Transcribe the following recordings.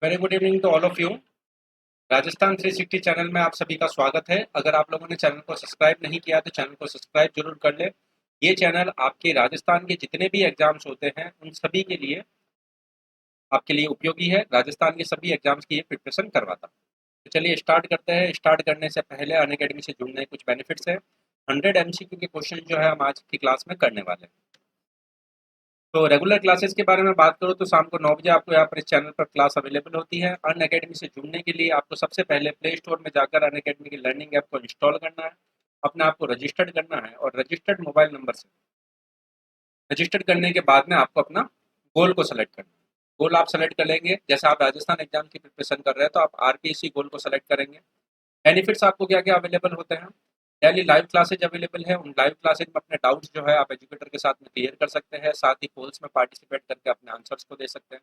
Very good evening to all of you. Rajasthan 360 channel में आप सभी का स्वागत है। अगर आप लोगों ने चैनल को सब्सक्राइब नहीं किया तो चैनल को सब्सक्राइब जरूर कर लें। ये चैनल आपके राजस्थान के जितने भी एग्जाम्स होते हैं उन सभी के लिए आपके लिए उपयोगी है। राजस्थान के सभी एग्जाम्स की ये प्रिपरेशन करवाता है। तो चलिए स्टार्ट करते हैं। स्टार्ट करने से पहले अनअकैडमी से जुड़ने के कुछ बेनिफिट्स हैं। 100 MCQ के क्वेश्चन जो है हम आज की क्लास में करने वाले हैं। तो रेगुलर क्लासेस के बारे में बात करूँ तो शाम को 9 बजे आपको यहाँ पर इस चैनल पर क्लास अवेलेबल होती है। अनअकैडमी से जुड़ने के लिए आपको सबसे पहले प्ले स्टोर में जाकर अनअकैडमी की लर्निंग ऐप को इंस्टॉल करना है, अपने आप को रजिस्टर्ड करना है और रजिस्टर्ड मोबाइल नंबर से रजिस्टर्ड करने के बाद में आपको अपना गोल को सेलेक्ट करना है। गोल आप सेलेक्ट कर लेंगे, जैसे आप राजस्थान एग्जाम की प्रिपरेशन कर रहे हैं तो आप आरपीएससी गोल को सेलेक्ट करेंगे। बेनिफिट्स आपको क्या क्या अवेलेबल होते हैं। डेली लाइव क्लासेज अवेलेबल है। उन लाइव क्लासेज में अपने डाउट्स जो है आप एजुकेटर के साथ में क्लियर कर सकते हैं, साथ ही पोल्स में पार्टिसिपेट करके अपने आंसर्स को दे सकते हैं।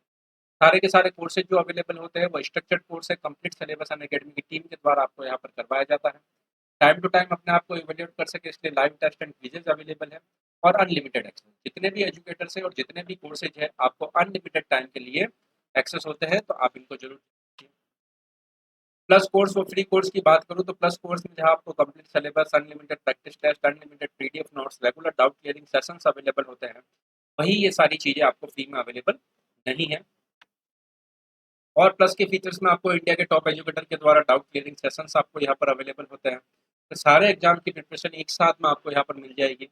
सारे के सारे कोर्सेज जो अवेलेबल होते हैं वो स्ट्रक्चर्ड कोर्स है। कंप्लीट सिलेबस अनअकैडमी की टीम के द्वारा आपको यहाँ पर करवाया जाता है। टाइम टू टाइम अपने आप को इवेल्यूएट कर सके इसलिए live test and quizzes available है। और अनलिमिटेड एक्सेस, जितने भी एजुकेटर्स हैं और जितने भी कोर्सेज है आपको अनलिमिटेड टाइम के लिए एक्सेस होते हैं, तो आप इनको जरूर। प्लस कोर्स और फ्री कोर्स की बात करूँ तो प्लस कोर्स में जहाँ आपको complete syllabus, unlimited practice test, unlimited PDF notes, regular doubt clearing sessions available होते हैं। वहीं ये सारी चीज़ें आपको फ्री में अवेलेबल नहीं है। और प्लस के फीचर्स में आपको इंडिया के टॉप एजुकेटर के द्वारा डाउट क्लियरिंग सेशंस आपको यहाँ पर अवेलेबल होते हैं। तो सारे एग्जाम की प्रिपरेशन एक साथ में आपको यहाँ पर मिल जाएगी।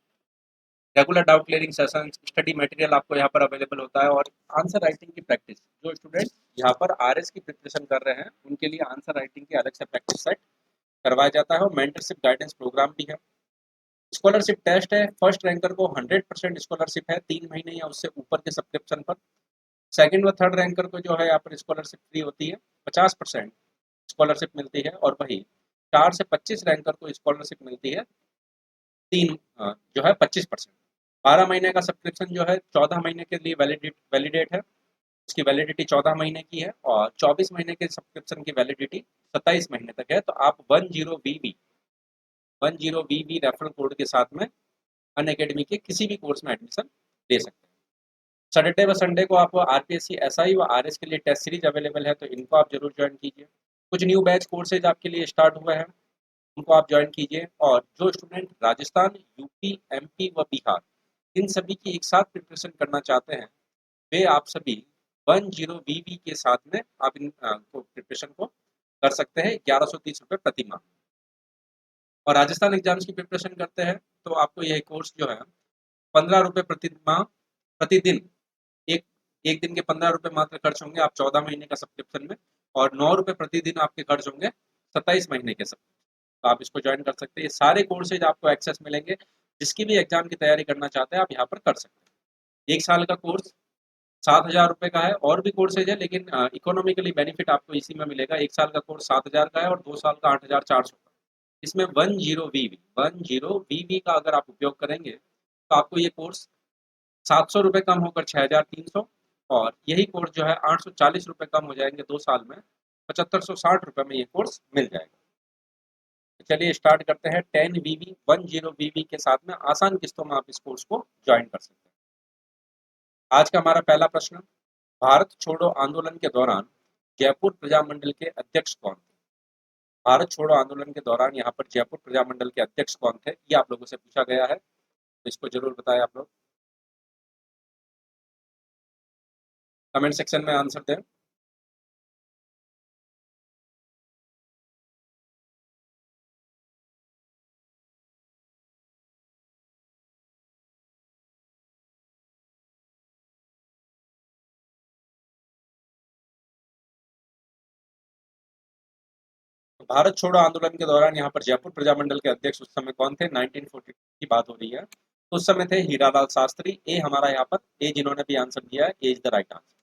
Regular doubt clearing sessions, study material आपको यहाँ पर अवेलेबल होता है और आंसर राइटिंग की प्रैक्टिस। जो स्टूडेंट यहाँ पर आरएस की प्रिपरेशन कर रहे हैं उनके लिए आंसर राइटिंग की अलग से प्रैक्टिस सेट करवाया जाता है और मेंटरशिप गाइडेंस प्रोग्राम भी है। स्कॉलरशिप टेस्ट है। फर्स्ट रैंकर को 100% स्कॉलरशिप है 3 महीने या उससे ऊपर के सब्सक्रिप्शन पर। सेकंड व थर्ड रैंकर को जो है यहाँ पर स्कॉलरशिप फ्री होती है, 50% स्कॉलरशिप मिलती है। और वही 4 से 25 रैंकर को स्कॉलरशिप मिलती है तीन जो है 25%। 12 महीने का सब्सक्रिप्शन जो है 14 महीने के लिए वैलिडेट है। उसकी वैलिडिटी 14 महीने की है और 24 महीने के सब्सक्रिप्शन की वैलिडिटी 27 महीने तक है। तो आप 10VV रेफरल कोड के साथ में अनअकैडमी के किसी भी कोर्स में एडमिशन ले सकते हैं। सैटरडे व संडे को आपको आरपीएससी एसआई व आरएस के लिए टेस्ट सीरीज अवेलेबल है, तो इनको आप जरूर ज्वाइन कीजिए। कुछ न्यू बैच कोर्सेज आपके लिए स्टार्ट हुए हैं, उनको आप ज्वाइन कीजिए। और जो स्टूडेंट राजस्थान, यूपी, एमपी व बिहार इन सभी की एक साथ प्रिपरेशन करना चाहते हैं, वे आप सभी 10VV के साथ में आप इन प्रिपरेशन को कर सकते हैं 1130 रुपये प्रति माह। और राजस्थान एग्जाम्स की प्रिपरेशन करते हैं तो आपको यह कोर्स जो है 15 रुपये प्रति माह प्रतिदिन, एक एक दिन के 15 रुपये मात्र खर्च होंगे आप 14 महीने का सब्सक्रिप्शन में। और 9 रुपये प्रतिदिन आपके खर्च होंगे 27 महीने के सब्सक्रिप्शन। तो आप इसको ज्वाइन कर सकते हैं। ये सारे कोर्सेज आपको एक्सेस मिलेंगे। जिसकी भी एग्जाम की तैयारी करना चाहते हैं आप यहाँ पर कर सकते हैं। 1 साल का कोर्स 7,000 रुपये का है। और भी कोर्सेज है लेकिन इकोनॉमिकली बेनिफिट आपको इसी में मिलेगा। 1 साल का कोर्स 7,000 का है और 2 साल का 8,400 का। इसमें 10VV का अगर आप उपयोग करेंगे तो आपको ये कोर्स 700 रुपये कम होकर 6,300। और यही कोर्स जो है 840 रुपये कम हो जाएंगे 2 साल में, 7,560 रुपये में ये कोर्स मिल जाएगा। तो चलिए स्टार्ट करते हैं। 10VV के साथ में आसान किस्तों में आप इस कोर्स को ज्वाइन कर सकते हैं। आज का हमारा पहला प्रश्न, भारत छोड़ो आंदोलन के दौरान जयपुर प्रजामंडल के अध्यक्ष कौन थे। भारत छोड़ो आंदोलन के दौरान यहाँ पर जयपुर प्रजामंडल के अध्यक्ष कौन थे, ये आप लोगों से पूछा गया है, तो इसको जरूर बताएं आप लोग। कमेंट सेक्शन में आंसर दें। तो भारत छोड़ो आंदोलन के दौरान यहाँ पर जयपुर प्रजामंडल के अध्यक्ष उस समय कौन थे, 1942 की बात हो रही है। तो उस समय थे हीरालाल शास्त्री। ए हमारा यहाँ पर, ए जिन्होंने भी आंसर दिया है, ए इज द राइट आंसर।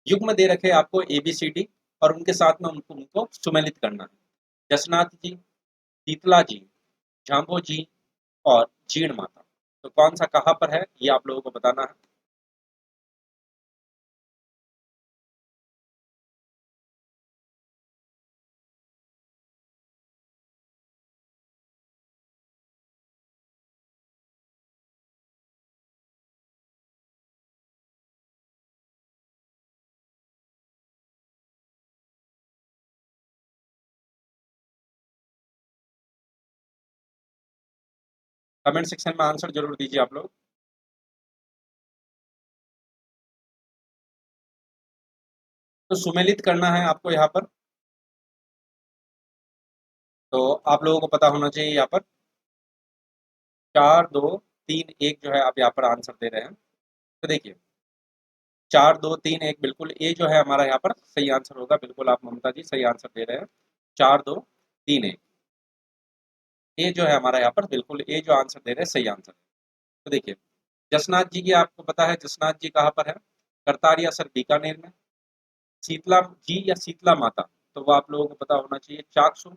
युग में दे रखे आपको ABCD और उनके साथ में उनको सुमेलित करना है। जसनाथ जी, शीतला जी, झांबो जी और जीण माता। तो कौन सा कहाँ पर है ये आप लोगों को बताना है। कमेंट सेक्शन में आंसर जरूर दीजिए आप लोग। तो सुमेलित करना है आपको यहाँ पर, तो आप लोगों को पता होना चाहिए यहाँ पर 4 2 3 1 जो है आप यहाँ पर आंसर दे रहे हैं। तो देखिए 4 2 3 1 बिल्कुल ए जो है हमारा यहाँ पर सही आंसर होगा। बिल्कुल आप ममता जी सही आंसर दे रहे हैं। 4 2 3 1 ए जो है हमारा यहाँ पर बिल्कुल ए जो आंसर दे रहे हैं सही आंसर है। तो देखिए जसनाथ जी की आपको पता है जसनाथ जी कहाँ पर है? करतारिया सर बीकानेर में। शीतला जी या शीतला माता, तो वो आप लोगों को पता होना चाहिए चाकसू।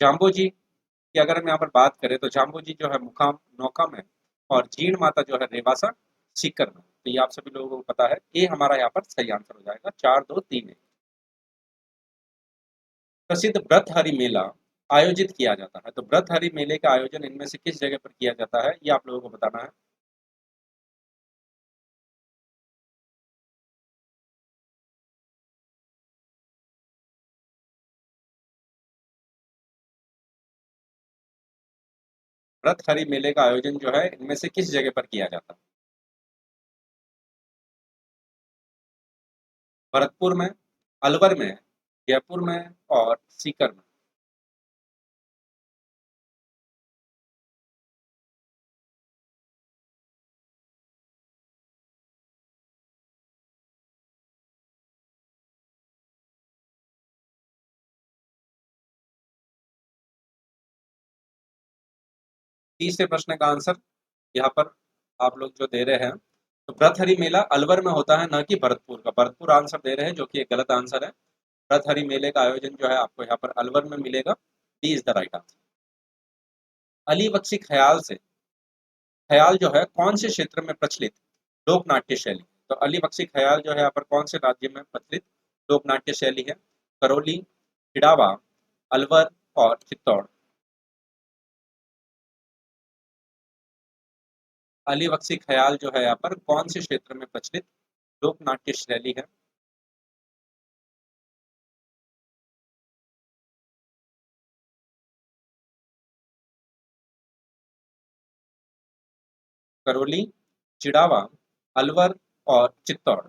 जाम्बो जी की अगर हम यहाँ पर बात करें तो जाम्बो जी जो है मुकाम नौका में, और जीण माता जो है रेवासा सीकर में। तो ये आप सभी लोगों को पता है, ये हमारा यहाँ पर सही आंसर हो जाएगा 4 2 3 1। प्रसिद्ध व्रतहरि मेला आयोजित किया जाता है, तो व्रतहरि मेले का आयोजन इनमें से किस जगह पर किया जाता है, ये आप लोगों को बताना है। व्रतहरि मेले का आयोजन जो है इनमें से किस जगह पर किया जाता है? भरतपुर में, अलवर में, जयपुर में और सीकर में। तीसरे प्रश्न का आंसर यहाँ पर आप लोग जो दे रहे हैं, तो व्रतहरि मेला अलवर में होता है, न कि भरतपुर का। भरतपुर आंसर दे रहे हैं जो कि एक गलत आंसर है। व्रतहरि मेले का आयोजन जो है आपको यहाँ पर अलवर में मिलेगा। D is the right answer. Ali Bakhshi ख्याल से, ख्याल जो है कौन से क्षेत्र में प्रचलित लोक नाट्य शैली? तो अली बख्शी ख्याल जो है यहाँ पर कौन से राज्य में प्रचलित लोक नाट्य शैली है? करौली, इड़ावा, अलवर और चित्तौड़। अली बख्शी ख्याल जो है यहाँ पर कौन से क्षेत्र में प्रचलित लोक नाट्य शैली है? करौली, चिड़ावा, अलवर और चित्तौड़।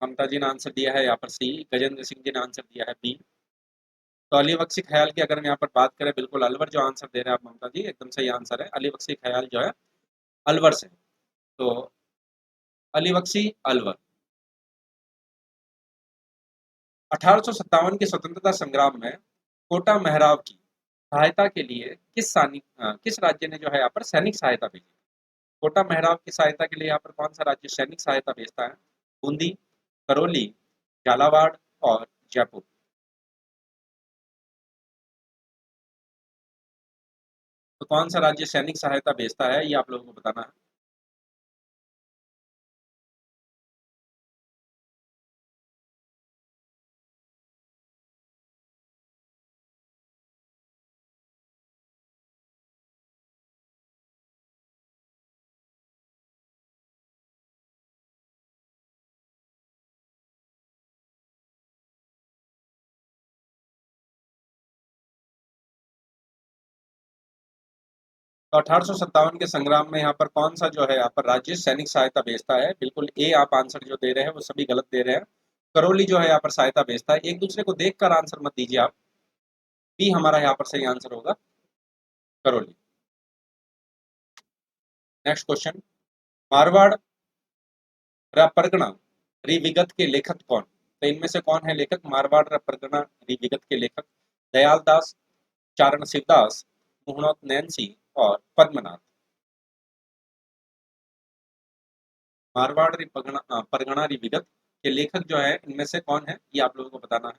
ममता जी ने आंसर दिया है यहाँ पर सी। गजेंद्र सिंह जी ने आंसर दिया है बी। तो अली बख्शी ख्याल की अगर हम यहाँ पर बात करें, बिल्कुल अलवर जो आंसर दे रहे हैं आप ममता जी, एकदम सही आंसर है। अली बख्शी ख्याल जो है अलवर से। तो अली बख्शी अलवर। 1857 के स्वतंत्रता संग्राम में कोटा मेहराब की सहायता के लिए किस राज्य ने जो है यहाँ पर सैनिक सहायता भेजी? कोटा मेहराब की सहायता के लिए यहाँ पर कौन सा राज्य सैनिक सहायता भेजता है? बूंदी, करौली, झालावाड़ और जयपुर। तो कौन सा राज्य सैनिक सहायता भेजता है, ये आप लोगों को बताना है। तो 1857 के संग्राम में यहाँ पर कौन सा जो है यहाँ पर राज्य सैनिक सहायता भेजता है? बिल्कुल ए आप आंसर जो दे रहे हैं वो सभी गलत दे रहे हैं। करौली जो है यहाँ पर सहायता भेजता है। एक दूसरे को देखकर आंसर मत दीजिए आप। बी हमारा यहाँ पर सही आंसर होगा, करौली। Next question. मारवाड़ परगना रिविगत के लेखक कौन? तो इनमें से कौन है लेखक मारवाड़ परगना रिविगत के लेखक? दयाल दास, चारण शिवदास, मुहणोत नैन्सी और पद्मनाथ। मारवाड़ परगना रिविगत के लेखक जो है इनमें से कौन है, ये आप लोगों को बताना है।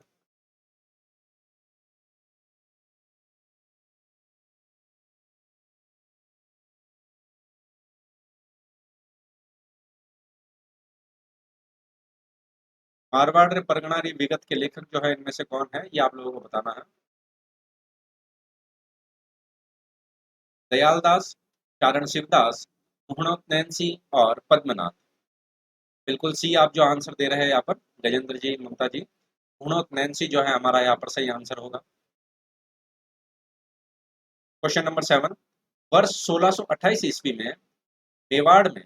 मारवाड़ परगना रिविगत के लेखक जो है इनमें से कौन है, ये आप लोगों को बताना है। दयाल दास, चारण शिवदास, मुहणोत नैन्सी और पद्मनाथ। बिल्कुल सी आप जो आंसर दे रहे हैं यहाँ पर गजेंद्र जी, ममता जी, मुहणोत नैन्सी जो है हमारा यहाँ पर सही आंसर होगा। क्वेश्चन नंबर 7, वर्ष 1628 ईस्वी में मेवाड़ में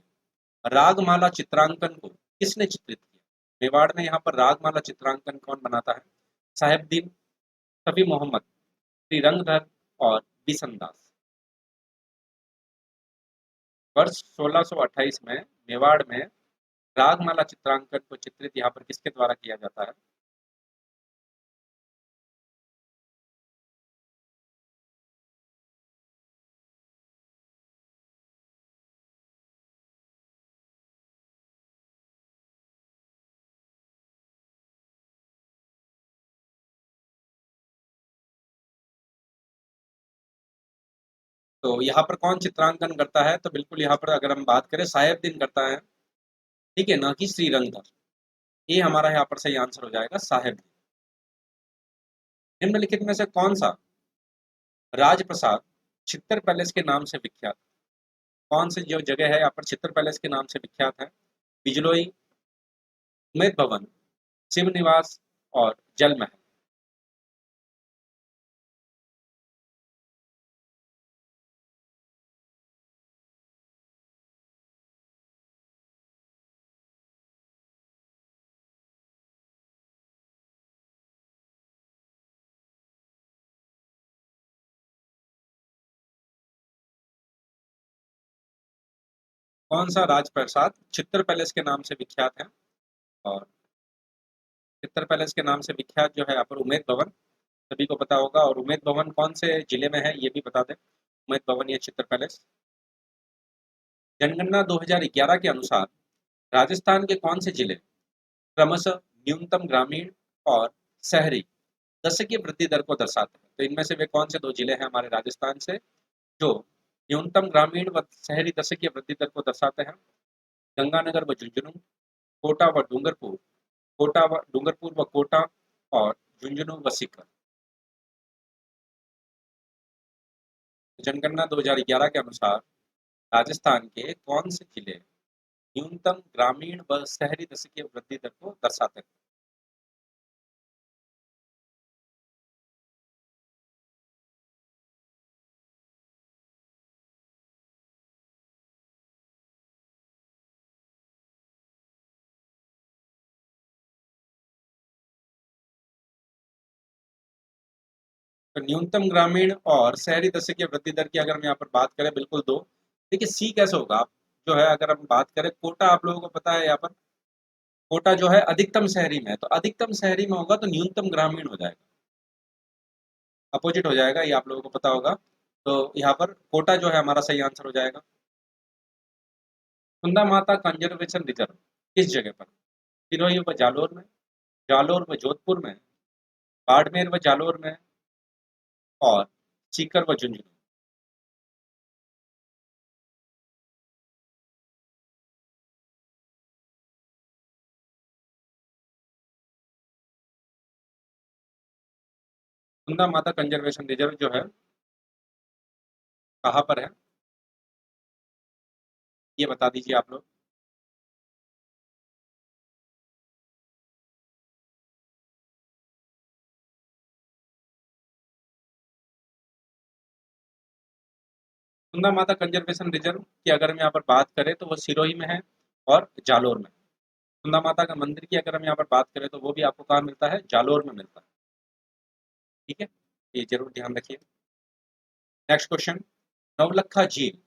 रागमाला चित्रांकन को किसने चित्रित किया? मेवाड़ में यहाँ पर रागमाला चित्रांकन कौन बनाता है? साहेबदीन, कवि मोहम्मद, श्रीरंगधर और बिसनदास। वर्ष 1628 में मेवाड़ में रागमाला चित्रांकन को चित्रित यहाँ पर किसके द्वारा किया जाता है? तो यहाँ पर कौन चित्रांकन करता है? तो बिल्कुल यहाँ पर अगर हम बात करें साहेबदीन करता है, ठीक है ना, कि श्रीरंगधर। ये हमारा यहाँ पर सही आंसर हो जाएगा साहेबदीन। निम्नलिखित में से कौन सा राजप्रसाद चित्तर पैलेस के नाम से विख्यात? कौन सी जो जगह है यहाँ पर चित्तर पैलेस के नाम से विख्यात है? बिजलोई, उमेद भवन, शिव निवास और जल महल। कौन सा राजप्रसाद चित्तर पैलेस के नाम से विख्यात है? और चित्तर पैलेस के नाम से विख्यात जो है यहाँ पर उमेद भवन, सभी को पता होगा। और उमेद भवन कौन से जिले में है ये भी बता दें, उमेद भवन या चित्तर पैलेस। जनगणना 2011 के अनुसार राजस्थान के कौन से जिले क्रमशः न्यूनतम ग्रामीण और शहरी दशकीय वृद्धि दर को दर्शाते हैं? तो इनमें से वे कौन से दो जिले हैं हमारे राजस्थान से जो न्यूनतम ग्रामीण व शहरी दशकीय वृद्धि दर को दर्शाते हैं? गंगानगर व झुंझुनू, कोटा व डूंगरपुर, कोटा व डूंगरपुर व कोटा और झुंझुनू व सीकर। जनगणना 2011 के अनुसार राजस्थान के कौन से जिले न्यूनतम ग्रामीण व शहरी दशकीय वृद्धि दर को दर्शाते हैं? तो न्यूनतम ग्रामीण और शहरी दशकीय वृद्धि दर की अगर हम यहाँ पर बात करें, बिल्कुल दो। देखिए सी कैसे होगा, आप जो है अगर हम बात करें कोटा, आप लोगों को पता है यहाँ पर कोटा जो है अधिकतम शहरी में है, तो अधिकतम शहरी में होगा तो न्यूनतम ग्रामीण हो जाएगा, अपोजिट हो जाएगा, ये आप लोगों को पता होगा। तो यहाँ पर कोटा जो है हमारा सही आंसर हो जाएगा। कुंदा माता कंजर्वेशन रिजर्व किस जगह पर? सिरोही व जालोर में, जालोर व जोधपुर में, बाड़मेर व जालोर में और सीकर व झुंझुनू। कुंदा माता कंजर्वेशन रिजर्व जो है कहाँ पर है, ये बता दीजिए आप लोग। कुंदा माता कंजर्वेशन रिजर्व की अगर हम यहाँ पर बात करें तो वो सिरोही में है और जालोर में। कुंदा माता का मंदिर की अगर हम यहाँ पर बात करें तो वो भी आपको कहाँ मिलता है, जालोर में मिलता है। ठीक है, ये जरूर ध्यान रखिए। नेक्स्ट क्वेश्चन, नवलखा झील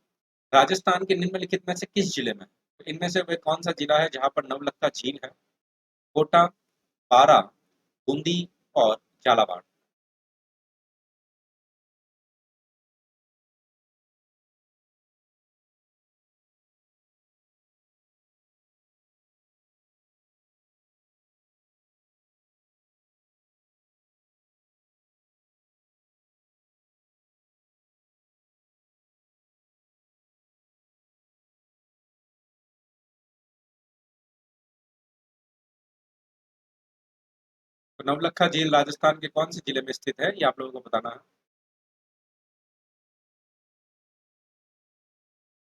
राजस्थान के निम्नलिखित में से किस जिले में है? तो इनमें से वे कौन सा जिला है जहाँ पर नवलखा झील है? कोटा, बारा, बूंदी और झालावाड़। तो नवलखा झील राजस्थान के कौन से जिले में स्थित है, ये आप लोगों को बताना है।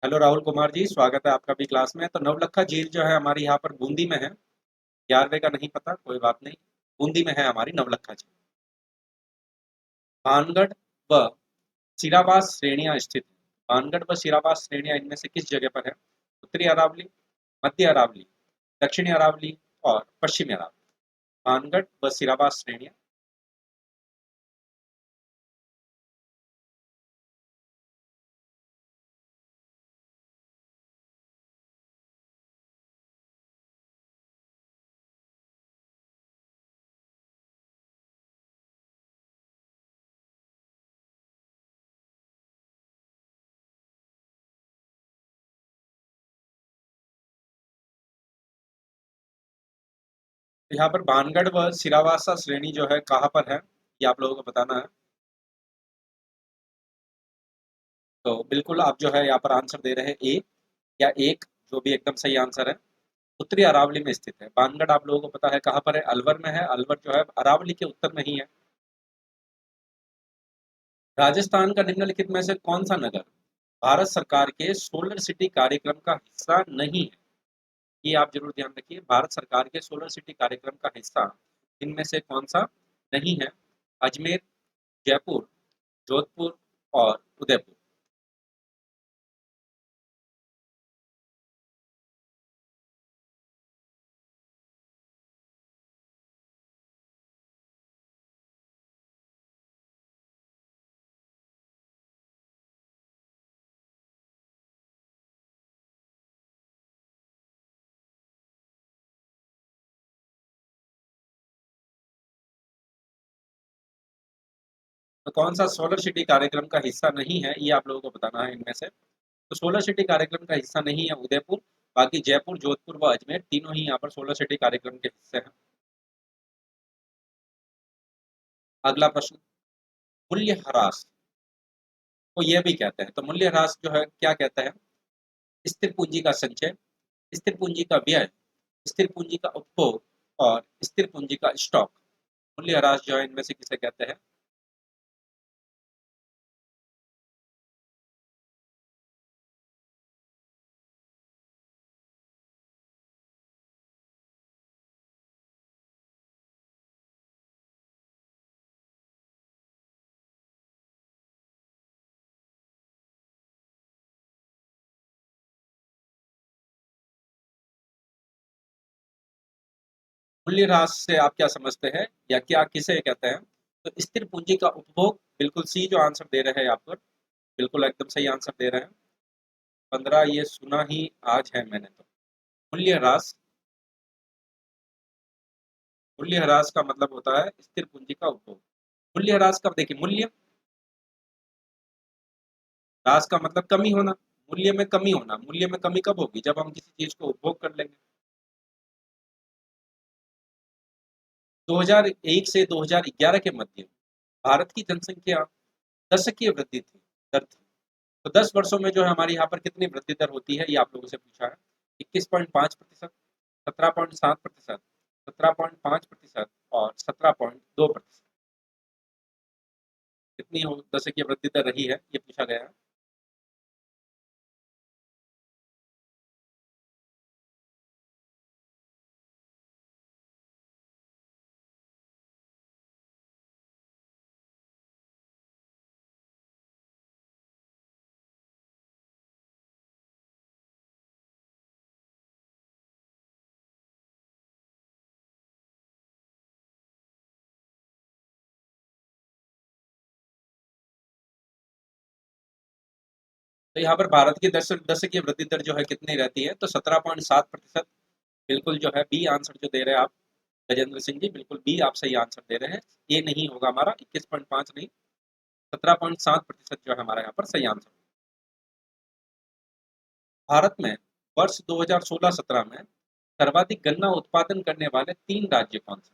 हेलो राहुल कुमार जी, स्वागत है आपका भी क्लास में। तो नवलखा झील जो है हमारी यहाँ पर बूंदी में है। 11वें का नहीं पता, कोई बात नहीं, बूंदी में है हमारी नवलखा झील। भानगढ़ व सिरावास श्रेणियां स्थित हैं? भानगढ़ व सिरावास श्रेणियां इनमें से किस जगह पर है? उत्तरी अरावली, मध्य अरावली, दक्षिणी अरावली और पश्चिमी अरावली। भानगढ़ व सिरावास श्रेणियां। यहाँ पर भानगढ़ व सिरावासा श्रेणी जो है कहाँ पर है, ये आप लोगों को बताना है। तो बिल्कुल आप जो है यहाँ पर आंसर दे रहे हैं ए या एक, जो भी एकदम सही आंसर है। उत्तरी अरावली में स्थित है। भानगढ़ आप लोगों को पता है कहाँ पर है, अलवर में है। अलवर जो है अरावली के उत्तर में ही है। राजस्थान का निम्नलिखित में से कौन सा नगर भारत सरकार के सोलर सिटी कार्यक्रम का हिस्सा नहीं है? ये आप जरूर ध्यान रखिए, भारत सरकार के सोलर सिटी कार्यक्रम का हिस्सा इनमें से कौन सा नहीं है? अजमेर, जयपुर, जोधपुर और उदयपुर। तो कौन सा सोलर सिटी कार्यक्रम का हिस्सा नहीं है, ये आप लोगों को बताना है इनमें से। तो सोलर सिटी कार्यक्रम का हिस्सा नहीं है उदयपुर। बाकी जयपुर, जोधपुर व अजमेर तीनों ही यहाँ पर सोलर सिटी कार्यक्रम के हिस्से हैं। अगला प्रश्न, मूल्य ह्रास को यह भी कहते हैं। तो मूल्य ह्रास जो है क्या कहता है? स्थिर पूंजी का संचय, स्थिर पूंजी का व्यय, स्थिर पूंजी का उपभोग और स्थिर पूंजी का स्टॉक। मूल्य ह्रास जो है इनमें से किसे कहते हैं? मूल्य ह्रास से आप क्या समझते हैं या क्या किसे कहते हैं? तो स्थिर पूंजी का उपभोग, बिल्कुल सी जो आंसर दे रहे हैं आप पर, बिल्कुल एकदम सही आंसर दे रहे हैं। 15 ये सुना ही आज है मैंने तो। मूल्य ह्रास, मूल्य ह्रास का मतलब होता है स्थिर पूंजी का उपभोग। मूल्य ह्रास का देखिए, मूल्य ह्रास का मतलब कमी होना, मूल्य में कमी होना। मूल्य में कमी कब होगी? जब हम किसी चीज को उपभोग कर लेंगे। 2001 से 2011 के मध्य भारत की जनसंख्या दशकीय वृद्धि थी, दर थी। तो 10 वर्षों में जो है हमारी यहाँ पर कितनी वृद्धि दर होती है, ये आप लोगों से पूछा है। 21.5%, 17.7%, 17.5% और 17.2%। कितनी हो दशकीय वृद्धि दर रही है, ये पूछा गया है। तो यहाँ पर भारत की दशकीय वृद्धि दर जो है कितनी रहती है? तो 17.7%। बिल्कुल जो है बी आंसर जो दे रहे हैं आप गजेंद्र सिंह जी, बिल्कुल बी आप सही आंसर दे रहे हैं। ये नहीं होगा हमारा, 21.5 नहीं, 17.7% जो है हमारा यहाँ पर सही आंसर। भारत में वर्ष 2016-17 में सर्वाधिक गन्ना उत्पादन करने वाले तीन राज्य कौन से?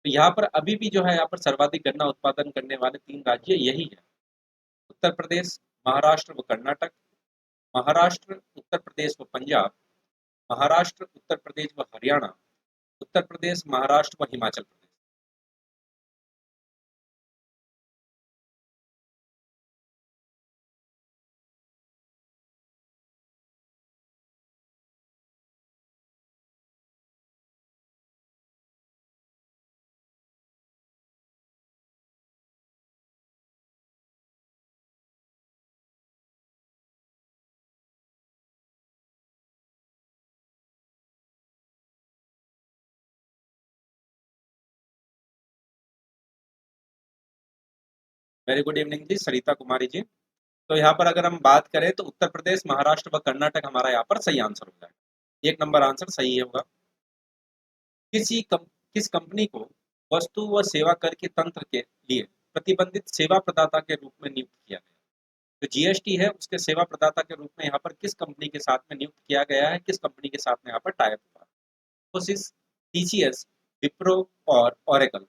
तो यहाँ पर अभी भी जो है यहाँ पर सर्वाधिक गन्ना उत्पादन करने वाले तीन राज्य यही है। उत्तर प्रदेश, महाराष्ट्र व कर्नाटक, महाराष्ट्र, उत्तर प्रदेश व पंजाब, महाराष्ट्र, उत्तर प्रदेश व हरियाणा, उत्तर प्रदेश, महाराष्ट्र व Himachal Pradesh. Very good evening जी सरिता कुमारी जी। तो यहाँ पर अगर हम बात करें तो उत्तर प्रदेश, महाराष्ट्र व कर्नाटक हमारा यहाँ पर सही आंसर हो जाएगा। 1 नंबर आंसर सही होगा। किसी कम, किस कंपनी को वस्तु व सेवा कर के तंत्र के लिए प्रतिबंधित सेवा प्रदाता के रूप में नियुक्त किया गया? जो जीएसटी है उसके सेवा प्रदाता के रूप में यहाँ पर किस कंपनी के साथ में नियुक्त किया गया है, किस कंपनी के साथ में यहाँ पर टाइप हुआ है? इन्फोसिस, टीसीएस, विप्रो और ओरेकल।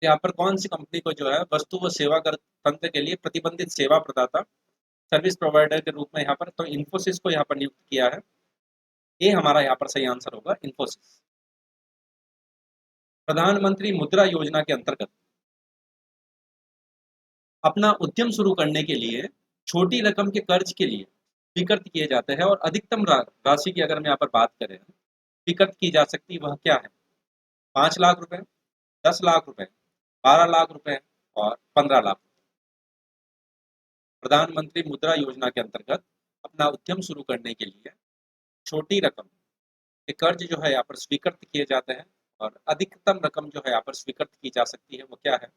यहाँ पर कौन सी कंपनी को जो है वस्तु व सेवा कर तंत्र के लिए प्रतिबंधित सेवा प्रदाता, सर्विस प्रोवाइडर के रूप में यहाँ पर, तो इन्फोसिस को यहाँ पर नियुक्त किया है। ये हमारा यहाँ पर सही आंसर होगा, इन्फोसिस। प्रधानमंत्री मुद्रा योजना के अंतर्गत अपना उद्यम शुरू करने के लिए छोटी रकम के कर्ज के लिए स्वीकृत किए जाते हैं और अधिकतम राशि की अगर हम यहाँ पर बात करें स्वीकृत की जा सकती है, वह क्या है? 5 लाख रुपए, 10 लाख रुपए, 12 लाख रुपए और 15 लाख। प्रधानमंत्री मुद्रा योजना के अंतर्गत अपना उद्यम शुरू करने के लिए छोटी रकम के कर्ज जो है यहाँ पर स्वीकृत किए जाते हैं और अधिकतम रकम जो है यहाँ पर स्वीकृत की जा सकती है, वो क्या है?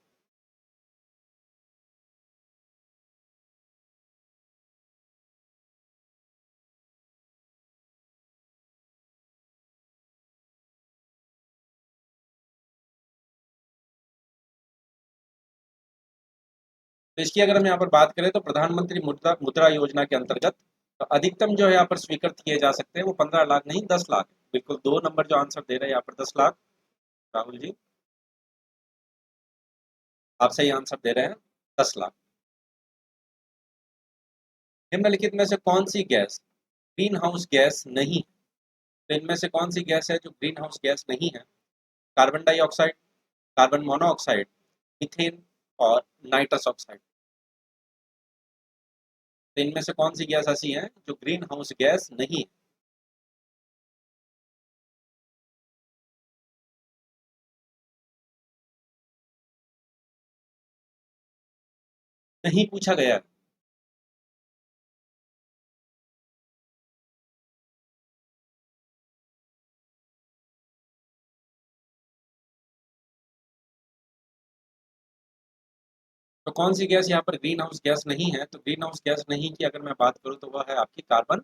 तो इसकी अगर हम यहाँ पर बात करें तो प्रधानमंत्री मुद्रा मुद्रा योजना के अंतर्गत तो अधिकतम जो है यहाँ पर स्वीकृत किए जा सकते हैं वो 15 लाख नहीं 10 लाख। बिल्कुल 2 नंबर जो आंसर दे रहे हैं यहाँ पर 10 लाख। राहुल जी, आप सही आंसर दे रहे हैं, 10 लाख। निम्नलिखित में से कौन सी गैस ग्रीन हाउस गैस नहीं है? तो इनमें से कौन सी गैस है जो ग्रीन हाउस गैस नहीं है? Carbon dioxide, carbon monoxide, methane और नाइट्रस ऑक्साइड। तो इनमें से कौन सी गैस ऐसी है जो ग्रीन हाउस गैस नहीं है? नहीं पूछा गया है। तो कौन सी गैस यहाँ पर ग्रीन हाउस गैस नहीं है? तो ग्रीन हाउस गैस नहीं की अगर मैं बात करूँ तो वह है आपकी कार्बन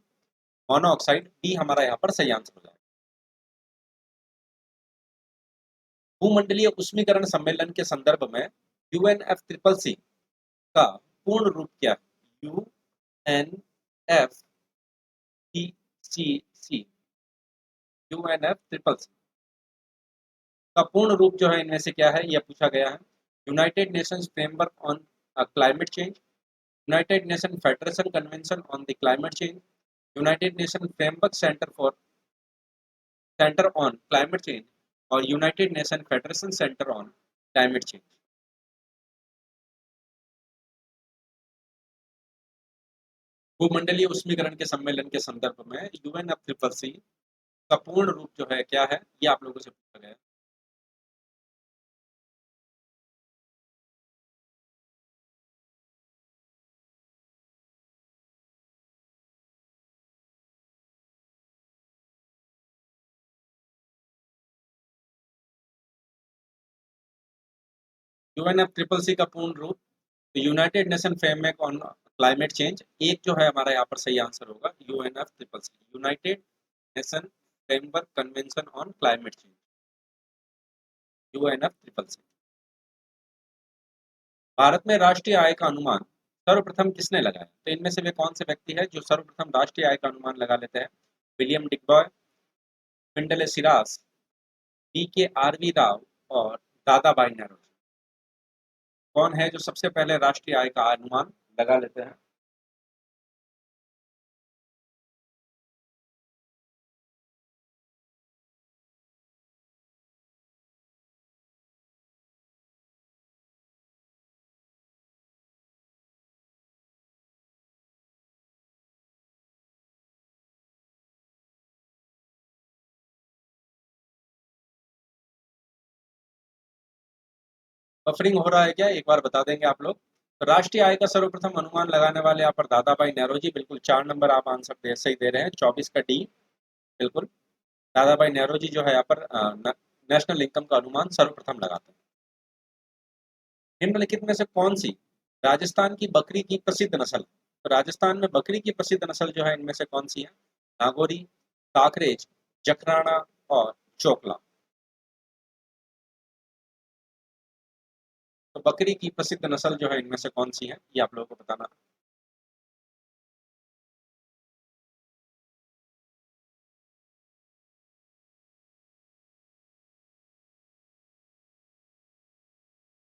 मोनोऑक्साइड। डी हमारा यहाँ पर सही आंसर हो जाएगा। भूमंडलीय उष्मीकरण सम्मेलन के संदर्भ में यूएनएफ ट्रिपल सी का पूर्ण रूप क्या है? यूएनएफ यूएनएफ ट्रिपल सी का पूर्ण रूप जो है इनमें से क्या है, यह पूछा गया है। United Nations framework on climate change, United Nation federation convention on the climate change, United Nation framework center on climate change और United Nation federation center on climate change. भूमंडलीय उष्मीकरण के सम्मेलन के संदर्भ में यूएनएफ ट्रिपल सी का पूर्ण रूप जो है क्या है, ये आप लोगों से पूछा गया है। यूएनएफ ट्रिपल सी का पूर्ण रूप United Nation framework on climate change. एक जो है हमारा यहाँ पर सही आंसर होगा UNF triple C, United Nation framework convention on climate change, UNF triple C. Bharat में राष्ट्रीय आय का अनुमान सर्वप्रथम किसने लगाया? तो इनमें से वे कौन से व्यक्ति है जो सर्वप्रथम राष्ट्रीय आय का अनुमान लगा लेते हैं? विलियम डिकबॉय, पिंडले सिरास, बी के आर वी राव और दादा भाई नौरोजी। कौन है जो सबसे पहले राष्ट्रीय आय का अनुमान लगा लेते हैं? बफरिंग हो रहा है क्या, एक बार बता देंगे आप लोग। तो राष्ट्रीय आय का सर्वप्रथम अनुमान लगाने वाले यहाँ पर दादा भाई नौरोजी, बिल्कुल 4 नंबर आप आंसर सही दे रहे हैं, 24 का डी। बिल्कुल, दादा भाई नौरोजी जो है यहाँ पर नेशनल इनकम का अनुमान सर्वप्रथम लगाते हैं। निम्नलिखित में से कौन सी राजस्थान की बकरी की प्रसिद्ध नस्ल, तो राजस्थान में बकरी की प्रसिद्ध नस्ल जो है इनमें से कौन सी है? नागौरी, काकरेज, जखराना और चोकला। तो बकरी की प्रसिद्ध नस्ल जो है इनमें से कौन सी है, ये आप लोगों को बताना है।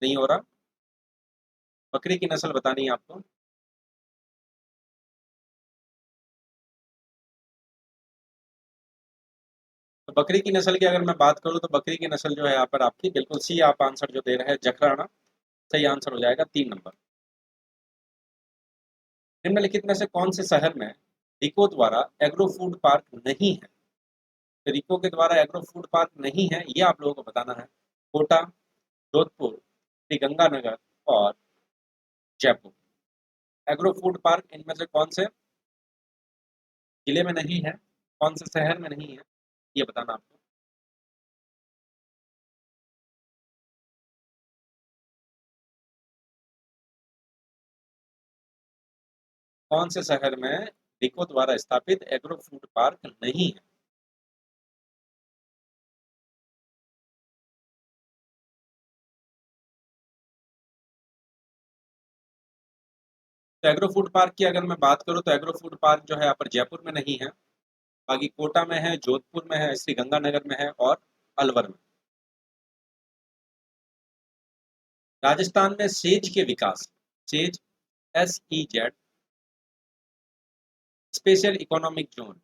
नहीं हो रहा, बकरी की नस्ल बतानी है आपको। तो बकरी की नस्ल की अगर मैं बात करूं तो बकरी की नस्ल जो है यहाँ पर आपकी बिल्कुल सी आप आंसर जो दे रहे हैं, जखराना। सही आंसर हो जाएगा 3 नंबर। निम्नलिखित में से कौन से शहर में रिको द्वारा एग्रो फूड पार्क नहीं है? तो रिको के द्वारा एग्रो फूड पार्क नहीं है, ये आप लोगों को बताना है। कोटा, जोधपुर, श्री गंगानगर और जयपुर। एग्रो फूड पार्क इनमें से कौन से जिले में नहीं है, कौन से शहर में नहीं है, ये बताना आपको। कौन से शहर में रिको द्वारा स्थापित एग्रो फूड पार्क नहीं है? तो एग्रो फूड पार्क की अगर मैं बात करूं तो एग्रो फूड पार्क जो है यहाँ पर जयपुर में नहीं है, बाकी कोटा में है, जोधपुर में है, श्री गंगानगर में है और अलवर में। राजस्थान में सेज के विकास, SEZ, SEZ, special economic zone.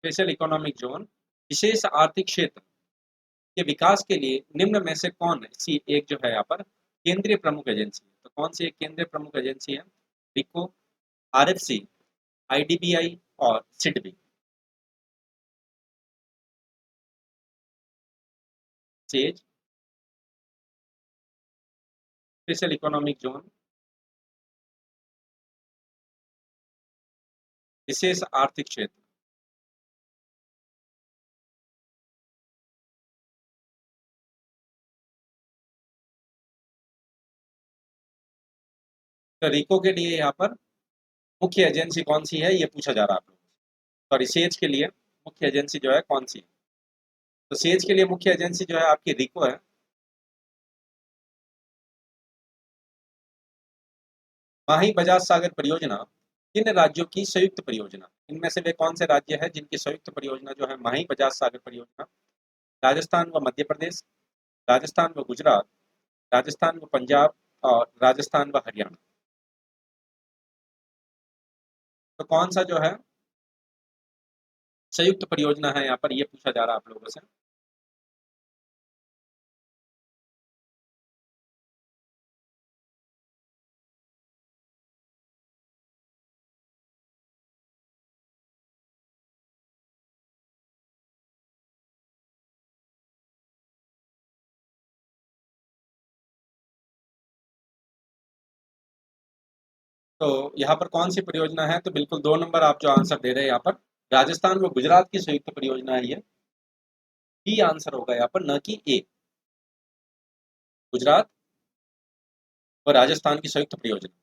Special economic zone विशेष आर्थिक क्षेत्र के विकास के लिए निम्न में से कौन सी एक जो है यहाँ पर केंद्रीय प्रमुख एजेंसी है? तो कौन सी एक केंद्रीय प्रमुख एजेंसी है? रिको, RFC, IDBI और SIDBI। SEZ, special economic zone, विशेष आर्थिक क्षेत्र। तो रिको के लिए यहाँ पर मुख्य एजेंसी कौन सी है, ये पूछा जा रहा है आप लोगों से। सॉरी, सेज के लिए मुख्य एजेंसी जो है कौन सी है? तो सेज के लिए मुख्य एजेंसी जो है आपकी रिको है। माही बजाज सागर परियोजना किन राज्यों की संयुक्त परियोजना? इनमें से वे कौन से राज्य है जिनकी संयुक्त परियोजना जो है माही बजाज सागर परियोजना? राजस्थान व मध्य प्रदेश, राजस्थान व गुजरात, राजस्थान व पंजाब और राजस्थान व हरियाणा। तो कौन सा जो है संयुक्त परियोजना है यहाँ पर, ये पूछा जा रहा है आप लोगों से। तो यहाँ पर कौन सी परियोजना है, तो बिल्कुल 2 नंबर आप जो आंसर दे रहे हैं यहाँ पर, राजस्थान व गुजरात की संयुक्त परियोजना है ये। बी आंसर होगा यहाँ पर, न कि ए। गुजरात व राजस्थान की संयुक्त परियोजना।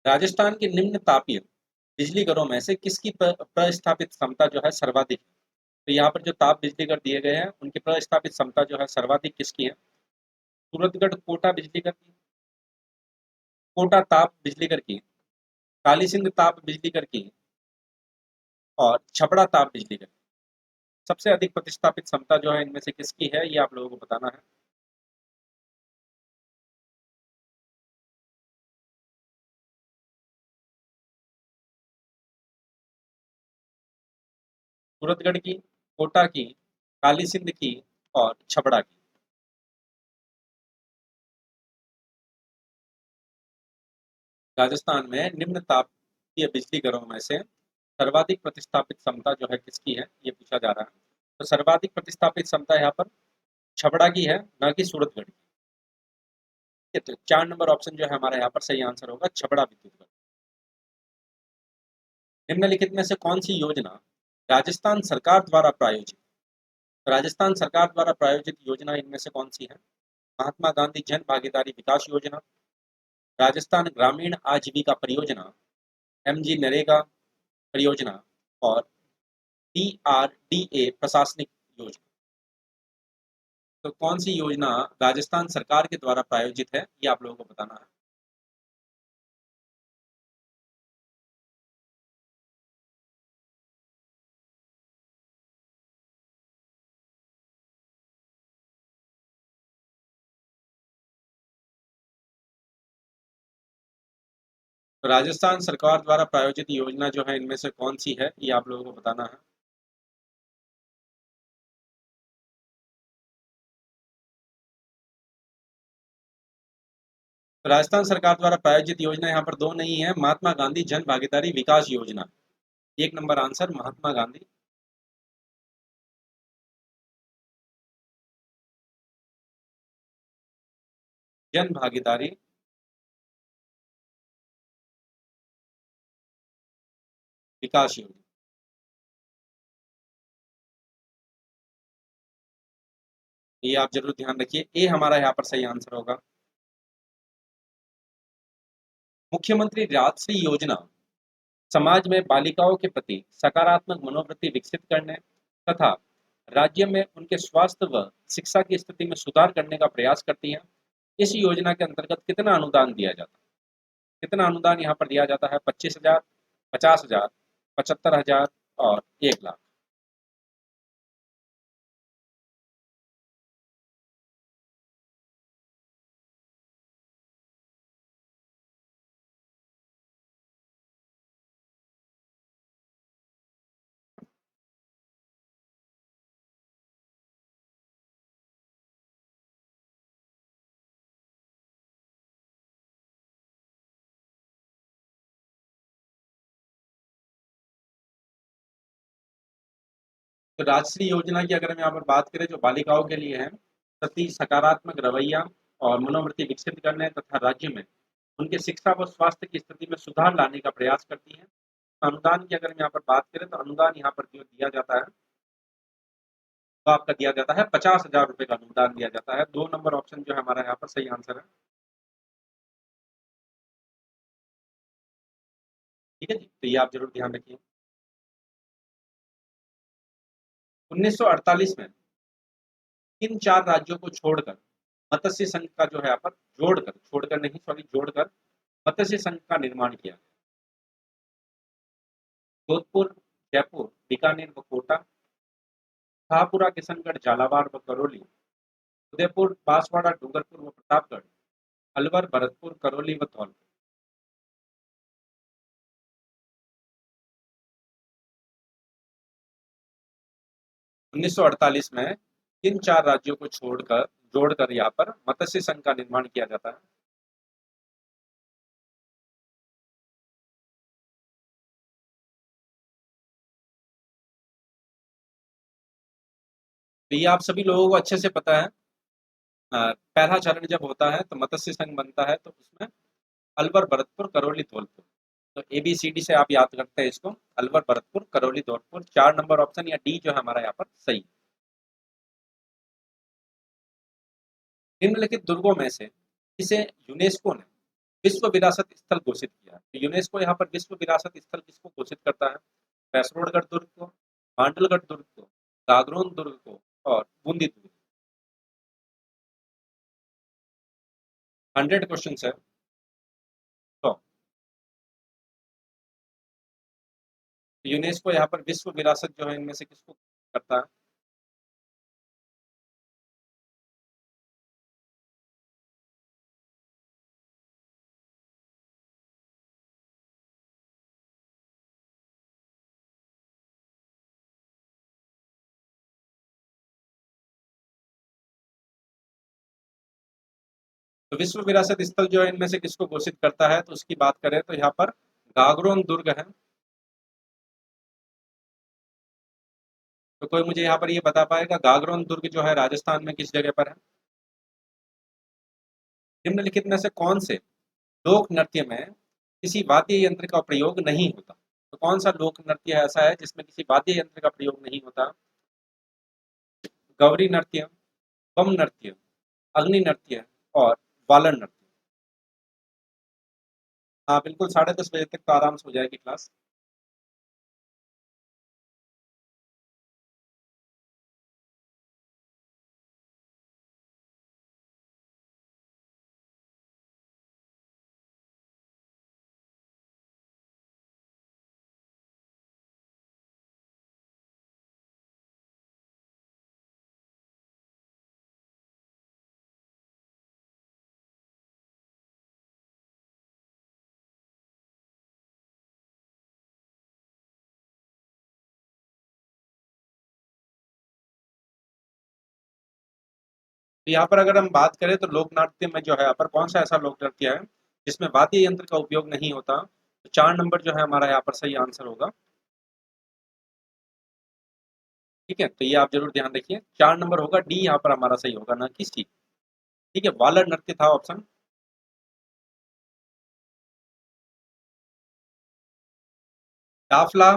राजस्थान के निम्न तापीय बिजली घरों में से किसकी प्रस्थापित क्षमता जो है सर्वाधिक है? तो यहाँ पर जो ताप बिजली घर दिए गए हैं उनकी प्रस्थापित क्षमता जो है सर्वाधिक किसकी है? सूरतगढ़ कोटा बिजली घर की, कोटा ताप बिजली घर की, काली सिंध ताप बिजली घर की और छपड़ा ताप बिजली घर की। सबसे अधिक प्रतिस्थापित क्षमता जो है इनमें से किसकी है, ये आप लोगों को बताना है। सूरतगढ़ की, कोटा की, काली सिंध की और छपड़ा की। राजस्थान में निम्न तापीय बिजली घरों में से सर्वाधिक प्रतिस्थापित क्षमता जो है किसकी है, ये पूछा जा रहा है। तो सर्वाधिक प्रतिस्थापित क्षमता यहाँ पर छबड़ा की है, न कि सूरतगढ़ की। तो 4 नंबर ऑप्शन जो है हमारा यहाँ पर सही आंसर होगा, छबड़ा विद्युत घर। निम्नलिखित में से कौन सी योजना राजस्थान सरकार द्वारा प्रायोजित, राजस्थान सरकार द्वारा प्रायोजित योजना इनमें से कौन सी है? महात्मा गांधी जन भागीदारी विकास योजना, राजस्थान ग्रामीण आजीविका परियोजना, एमजी नरेगा परियोजना और डीआरडीए प्रशासनिक योजना। तो कौन सी योजना राजस्थान सरकार के द्वारा प्रायोजित है, ये आप लोगों को बताना है। तो राजस्थान सरकार द्वारा प्रायोजित योजना जो है इनमें से कौन सी है, ये आप लोगों को बताना है। तो राजस्थान सरकार द्वारा प्रायोजित योजना यहाँ पर दो नहीं है, महात्मा गांधी जन भागीदारी विकास योजना। एक नंबर आंसर महात्मा गांधी जन भागीदारी विकास योजना। ये आप जरूर ध्यान रखिए, ए हमारा यहाँ पर सही आंसर होगा। मुख्यमंत्री राजश्री योजना समाज में बालिकाओं के प्रति सकारात्मक मनोवृत्ति विकसित करने तथा राज्य में उनके स्वास्थ्य व शिक्षा की स्थिति में सुधार करने का प्रयास करती है। इस योजना के अंतर्गत कितना अनुदान दिया जाता है? कितना अनुदान यहाँ पर दिया जाता है? 25,000, 50,000, 75,000 और 1 लाख। तो राजश्री योजना की अगर हम यहाँ पर बात करें, जो बालिकाओं के लिए है, प्रति सकारात्मक रवैया और मनोवृत्ति विकसित करने तथा राज्य में उनके शिक्षा व स्वास्थ्य की स्थिति में सुधार लाने का प्रयास करती है। अनुदान की अगर हम यहाँ पर बात करें, तो अनुदान यहाँ पर जो दिया जाता है, तो आपका दिया जाता है 50,000 रुपए का अनुदान दिया जाता है। 2 नंबर ऑप्शन जो है हमारा यहाँ पर सही आंसर है। ठीक है जी, तो ये आप जरूर ध्यान रखिए। 1948 में किन 4 राज्यों को छोड़कर मत्स्य संघ का जो है यहाँ पर जोड़कर, छोड़कर नहीं सॉरी जोड़कर मत्स्य संघ का निर्माण किया? जोधपुर, जयपुर, बीकानेर व कोटा, शाहपुरा, किशनगढ़, झालावाड़ व करौली, उदयपुर, बांसवाड़ा, डूंगरपुर व प्रतापगढ़, अलवर, भरतपुर, करौली व धौलपुर। 1948 में किन 4 राज्यों को छोड़कर जोड़कर यहाँ पर मत्स्य संघ का निर्माण किया जाता है? तो ये आप सभी लोगों को अच्छे से पता है। पहला चरण जब होता है तो मत्स्य संघ बनता है, तो उसमें अलवर, भरतपुर, करौली, धौलपुर। तो ए बी सी डी से आप याद करते हैं इसको, अलवर, भरतपुर, करौली, धौलपुर। 4 नंबर ऑप्शन या डी जो है हमारा यहाँ पर सही है। निम्नलिखित दुर्गों में से इसे यूनेस्को ने विश्व विरासत स्थल घोषित किया है? तो यूनेस्को यहाँ पर विश्व विरासत स्थल किसको घोषित करता है? वैसरोडगढ़ दुर्ग को, मांडलगढ़ दुर्ग को, गागरोन दुर्ग को और बूंदी दुर्ग। 100 क्वेश्चन है। तो यूनेस्को यहाँ पर विश्व विरासत जो है इनमें से किसको करता है? तो विश्व विरासत स्थल जो है इनमें से किसको घोषित करता है, तो उसकी बात करें तो यहाँ पर गागरोन दुर्ग है। तो कोई मुझे यहाँ पर ये बता पाएगा गागरोन दुर्ग जो है राजस्थान में किस जगह पर है? निम्नलिखित में से कौन से लोक नृत्य में किसी वाद्य यंत्र का प्रयोग नहीं होता? तो कौन सा लोक नृत्य ऐसा है जिसमें किसी वाद्य यंत्र का प्रयोग नहीं होता? गौरी नृत्य, बम नृत्य, अग्नि नृत्य और वालन नृत्य। हाँ बिल्कुल, 10:30 बजे तक तो आराम से हो जाएगी क्लास। तो यहाँ पर अगर हम बात करें तो लोक नाट्य में जो है यहाँ पर कौन सा ऐसा लोक नृत्य है जिसमें वाद्य यंत्र का उपयोग नहीं होता? तो 4 नंबर जो है हमारा यहाँ पर सही आंसर होगा। ठीक है, तो ये आप जरूर ध्यान रखिए, 4 नंबर होगा, डी यहाँ पर हमारा सही होगा, ना कि सी। ठीक है, वालर नृत्य था ऑप्शन। दाफला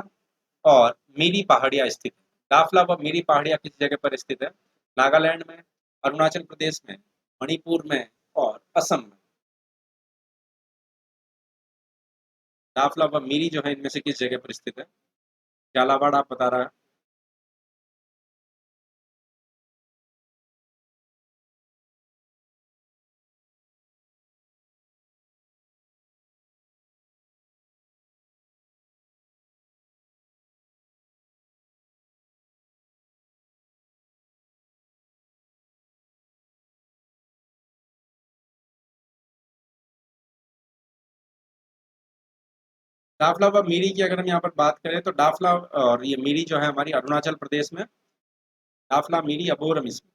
और मीरी पहाड़ियाँ स्थित है। दाफला व मीरी पहाड़ियाँ किस जगह पर स्थित है? नागालैंड में, अरुणाचल प्रदेश में, मणिपुर में और असम में। दाफला व मीरी जो है इनमें से किस जगह पर स्थित है? झालावाड़ आप बता रहा है। दाफला व मीरी की अगर हम यहाँ पर बात करें तो दाफला और ये मीरी जो है हमारी अरुणाचल प्रदेश में, दाफला मीरी अबोरम इसमें।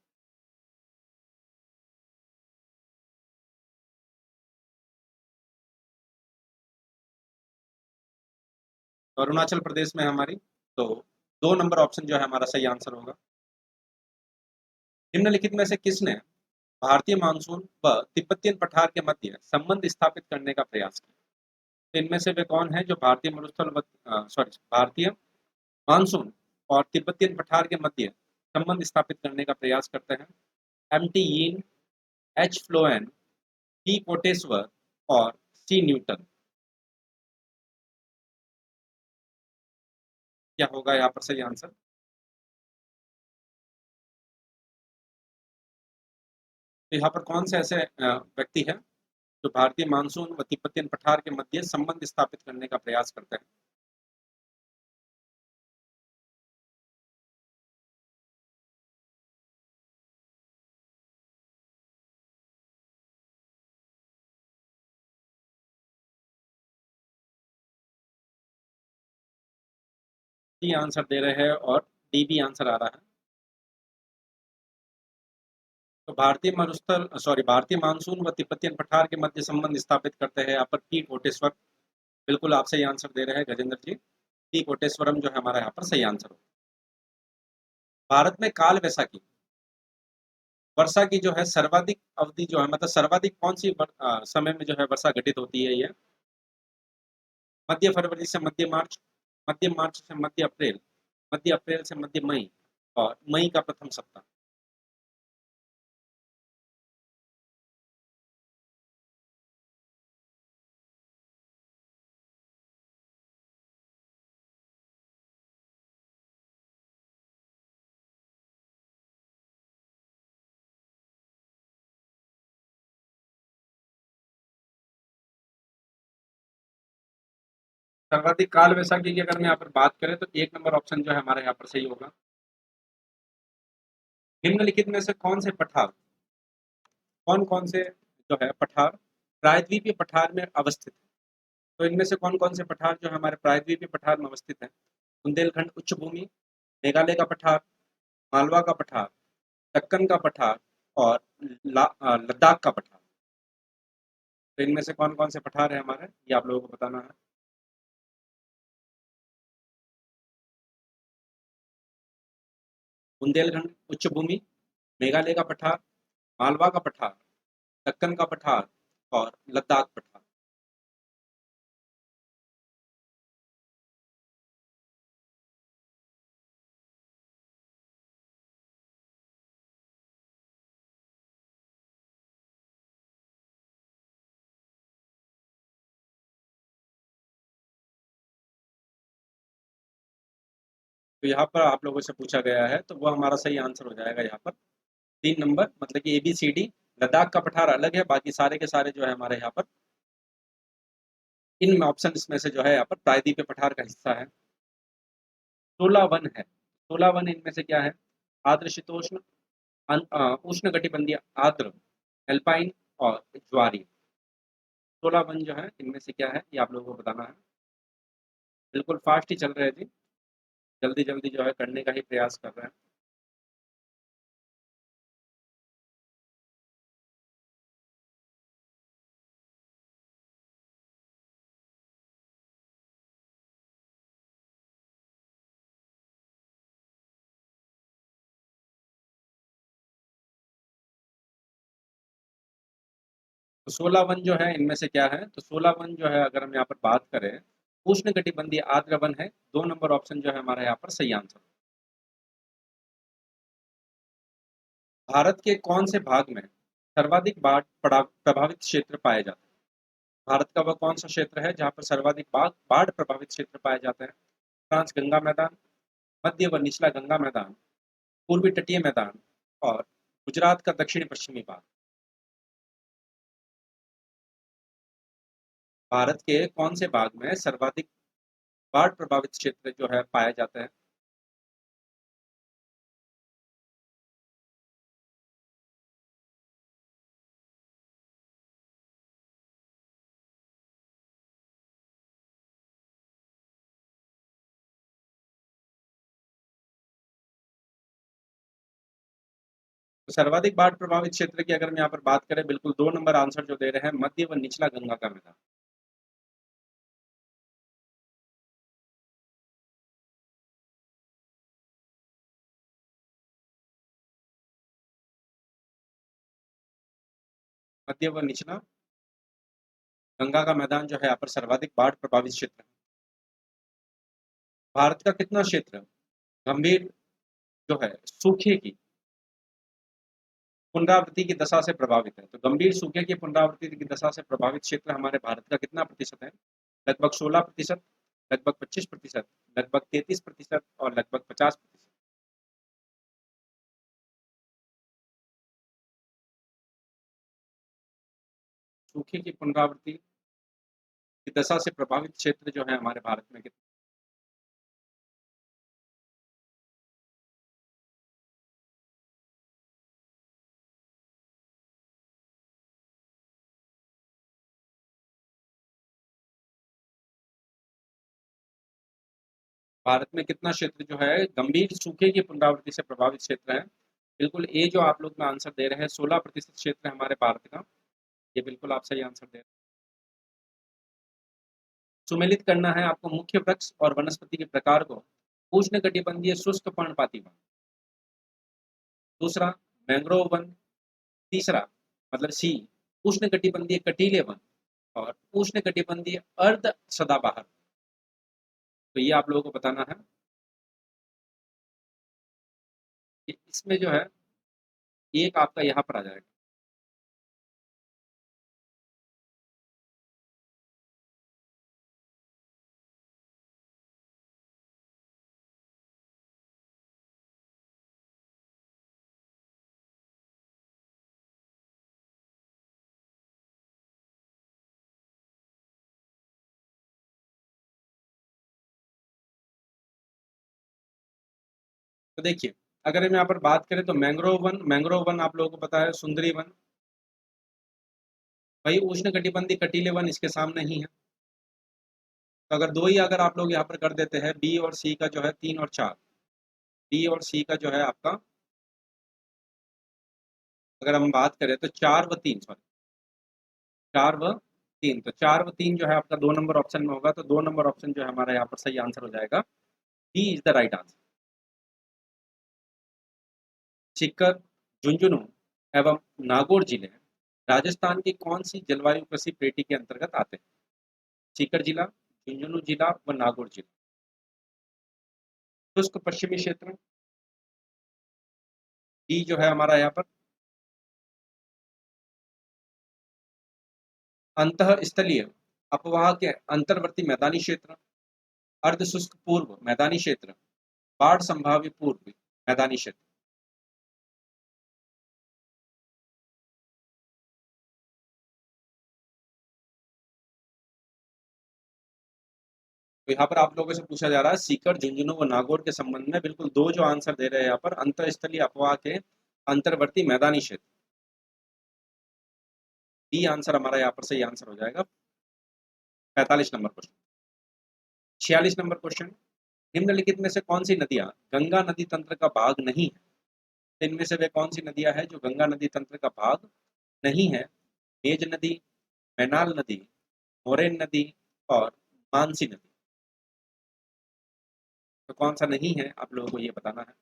तो अरुणाचल प्रदेश में है हमारी। तो 2 नंबर ऑप्शन जो है हमारा सही आंसर होगा। निम्नलिखित में से किसने भारतीय मानसून व तिब्बतियन पठार के मध्य संबंध स्थापित करने का प्रयास किया? तो इनमें से वे कौन है जो भारतीय मरुस्थल सॉरी भारतीय मानसून और तिब्बतियन पठार के मध्य संबंध स्थापित करने का प्रयास करते हैं? एम टी यीन, एच फ्लोएन, पी कोटेश्वर और सी न्यूटन। क्या होगा यहाँ पर सही आंसर? तो यहाँ पर कौन से ऐसे व्यक्ति हैं जो भारतीय मानसून व तिब्बतियन पठार के मध्य संबंध स्थापित करने का प्रयास करते हैं? डी आंसर दे रहे हैं और डी भी आंसर आ रहा है। तो भारतीय मानसून व तिब्बतियन पठार के मध्य संबंध स्थापित करते हैं यहाँ पर पी कोटेश्वर। बिल्कुल आप सही आंसर दे रहे हैं गजेंद्र जी, पी कोटेश्वरम जो है हमारा यहाँ पर सही आंसर हो। भारत में काल वैसाखी वर्षा की जो है सर्वाधिक अवधि जो है, मतलब सर्वाधिक कौन सी समय में जो है वर्षा घटित होती है? ये मध्य फरवरी से मध्य मार्च, मध्य मार्च से मध्य अप्रैल, मध्य अप्रैल से मध्य मई और मई का प्रथम सप्ताह। सर्वाधिक काल वैसाखी की अगर मैं यहाँ पर बात करें तो 1 नंबर ऑप्शन जो है हमारे यहाँ पर सही होगा। निम्नलिखित में से कौन से पठार, कौन कौन से जो है पठार प्रायद्वीपीय पठार में अवस्थित है? तो इनमें से कौन कौन से पठार जो है हमारे प्रायद्वीपीय पठार में अवस्थित है? बुंदेलखंड उच्च भूमि, मेघालय का पठार, मालवा का पठार, दक्कन का पठार और लद्दाख का पठार। तो इनमें से कौन कौन से पठार है हमारे, ये आप लोगों को बताना है। बुंदेलखंड उच्च भूमि, मेघालय का पठार, मालवा का पठार, दक्कन का पठार और लद्दाख पठार। तो यहाँ पर आप लोगों से पूछा गया है तो वो हमारा सही आंसर हो जाएगा यहाँ पर 3 नंबर, मतलब कि ABCD। लद्दाख का पठार अलग है, बाकी सारे के सारे जो है हमारे यहाँ पर इन ऑप्शन में से जो है यहाँ पर प्रायद्वीपीय पठार का हिस्सा है। 16 वन है। 16 वन इनमें से क्या है? आर्द्र शीतोष्ण, उष्ण कटिबंधीय, आर्द्र, एल्पाइन और ज्वारीय। 16 वन जो है इनमें से क्या है, ये आप लोगों को बताना है। बिल्कुल फास्ट ही चल रहे हैं जी, जल्दी जल्दी जो है करने का ही प्रयास कर रहे हैं। तो 16 वन जो है इनमें से क्या है, तो 16 वन जो है अगर हम यहाँ पर बात करें, उष्ण कटिबंधीय आर्द्र वन है। 2 नंबर ऑप्शन जो है हमारा यहाँ पर सही आंसर। भारत के कौन से भाग में सर्वाधिक बाढ़ प्रभावित क्षेत्र पाए जाते हैं? भारत का वह कौन सा क्षेत्र है जहाँ पर सर्वाधिक बाढ़ प्रभावित क्षेत्र पाए जाते हैं? फ्रांस गंगा मैदान, मध्य व निचला गंगा मैदान, पूर्वी तटीय मैदान और गुजरात का दक्षिण पश्चिमी भाग। भारत के कौन से भाग में सर्वाधिक बाढ़ प्रभावित क्षेत्र जो है पाए जाते हैं? तो सर्वाधिक बाढ़ प्रभावित क्षेत्र की अगर हम यहाँ पर बात करें, बिल्कुल 2 नंबर आंसर जो दे रहे हैं, मध्य व निचला गंगा का मैदान। मध्य व निचला गंगा का मैदान जो है यहाँ पर सर्वाधिक बाढ़ प्रभावित क्षेत्र है। भारत का कितना क्षेत्र गंभीर जो है सूखे की पुनरावृत्ति की दशा से प्रभावित है? तो गंभीर सूखे की पुनरावृत्ति की दशा से प्रभावित क्षेत्र हमारे भारत का कितना प्रतिशत है? लगभग 16%, लगभग 25%, लगभग 33% और लगभग 50%। सूखे की पुनरावृत्ति की दशा से प्रभावित क्षेत्र जो है हमारे भारत में कितना? भारत में कितना क्षेत्र जो है गंभीर सूखे की पुनरावृत्ति से प्रभावित क्षेत्र है? बिल्कुल ए जो आप लोग में आंसर दे रहे हैं, 16% क्षेत्र है हमारे भारत का। ये बिल्कुल आप सही आंसर दे रहे हैं। सुमेलित करना है आपको मुख्य वृक्ष और वनस्पति के प्रकार को। उष्णकटिबंधीय शुष्क पर्णपाती वन, दूसरा मैंग्रोव वन, तीसरा मतलब सी उष्णकटिबंधीय कटीले वन और उष्णकटिबंधीय अर्ध सदाबहार। तो ये आप लोगों को बताना है कि इसमें जो है एक आपका यहाँ पर आ जाएगा। तो देखिए, अगर हम यहाँ पर बात करें तो मैंग्रोव वन आप लोगों को पता है, सुंदरी वन, वही उष्णकटिबंधीय कटीले वन इसके सामने ही है। तो अगर दो ही अगर आप लोग यहाँ पर कर देते हैं, बी और सी का जो है 3 और 4, बी और सी का जो है आपका, अगर हम बात करें तो 4 व 3, सॉरी 4 व 3, तो 4 व 3 जो है आपका 2 नंबर ऑप्शन में होगा, तो 2 नंबर ऑप्शन जो है हमारा यहाँ पर सही आंसर हो जाएगा। D is the right answer. Sikar, Jhunjhunu एवं नागौर जिले राजस्थान की कौन सी जलवायु कृषि पेटी के अंतर्गत आते हैं? सीकर जिला, झुंझुनू जिला व नागौर जिला। शुष्क पश्चिमी क्षेत्र, डी जो है हमारा यहाँ पर अंतः स्थलीय अपवाह के अंतर्वर्ती मैदानी क्षेत्र, अर्ध शुष्क पूर्व मैदानी क्षेत्र, बाढ़ संभाव्य पूर्व मैदानी क्षेत्र। तो यहाँ पर आप लोगों से पूछा जा रहा है सीकर, झुंझुनू व नागौर के संबंध में, बिल्कुल दो जो आंसर दे रहे हैं यहाँ पर, अंतःस्थलीय अपवाह के अंतर्वर्ती मैदानी क्षेत्र। डी आंसर हमारा यहाँ पर सही आंसर हो जाएगा। 45 नंबर क्वेश्चन। 46 नंबर क्वेश्चन, निम्नलिखित में से कौन सी नदियां गंगा नदी तंत्र का भाग नहीं है? इनमें से वे कौन सी नदियां हैं जो गंगा नदी तंत्र का भाग नहीं है? मेज नदी, मैनाल नदी, मोरेन नदी और मानसी नदी। तो कौन सा नहीं है आप लोगों को ये बताना है।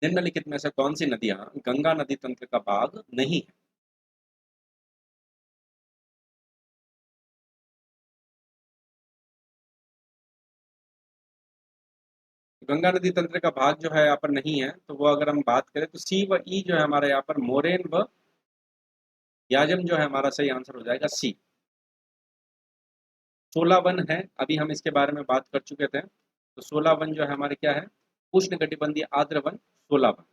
निम्नलिखित में से कौन सी नदियां गंगा नदी तंत्र का भाग नहीं है? गंगा नदी तंत्र का भाग जो है यहाँ पर नहीं है, तो वो अगर हम बात करें तो सी व ई जो है हमारे यहाँ पर मोरेन व याजम जो है हमारा सही आंसर हो जाएगा सी। 16 वन है, अभी हम इसके बारे में बात कर चुके थे। तो 16 वन जो है हमारे क्या है? उष्ण कटिबंधीय आर्द्र वन 16 वन।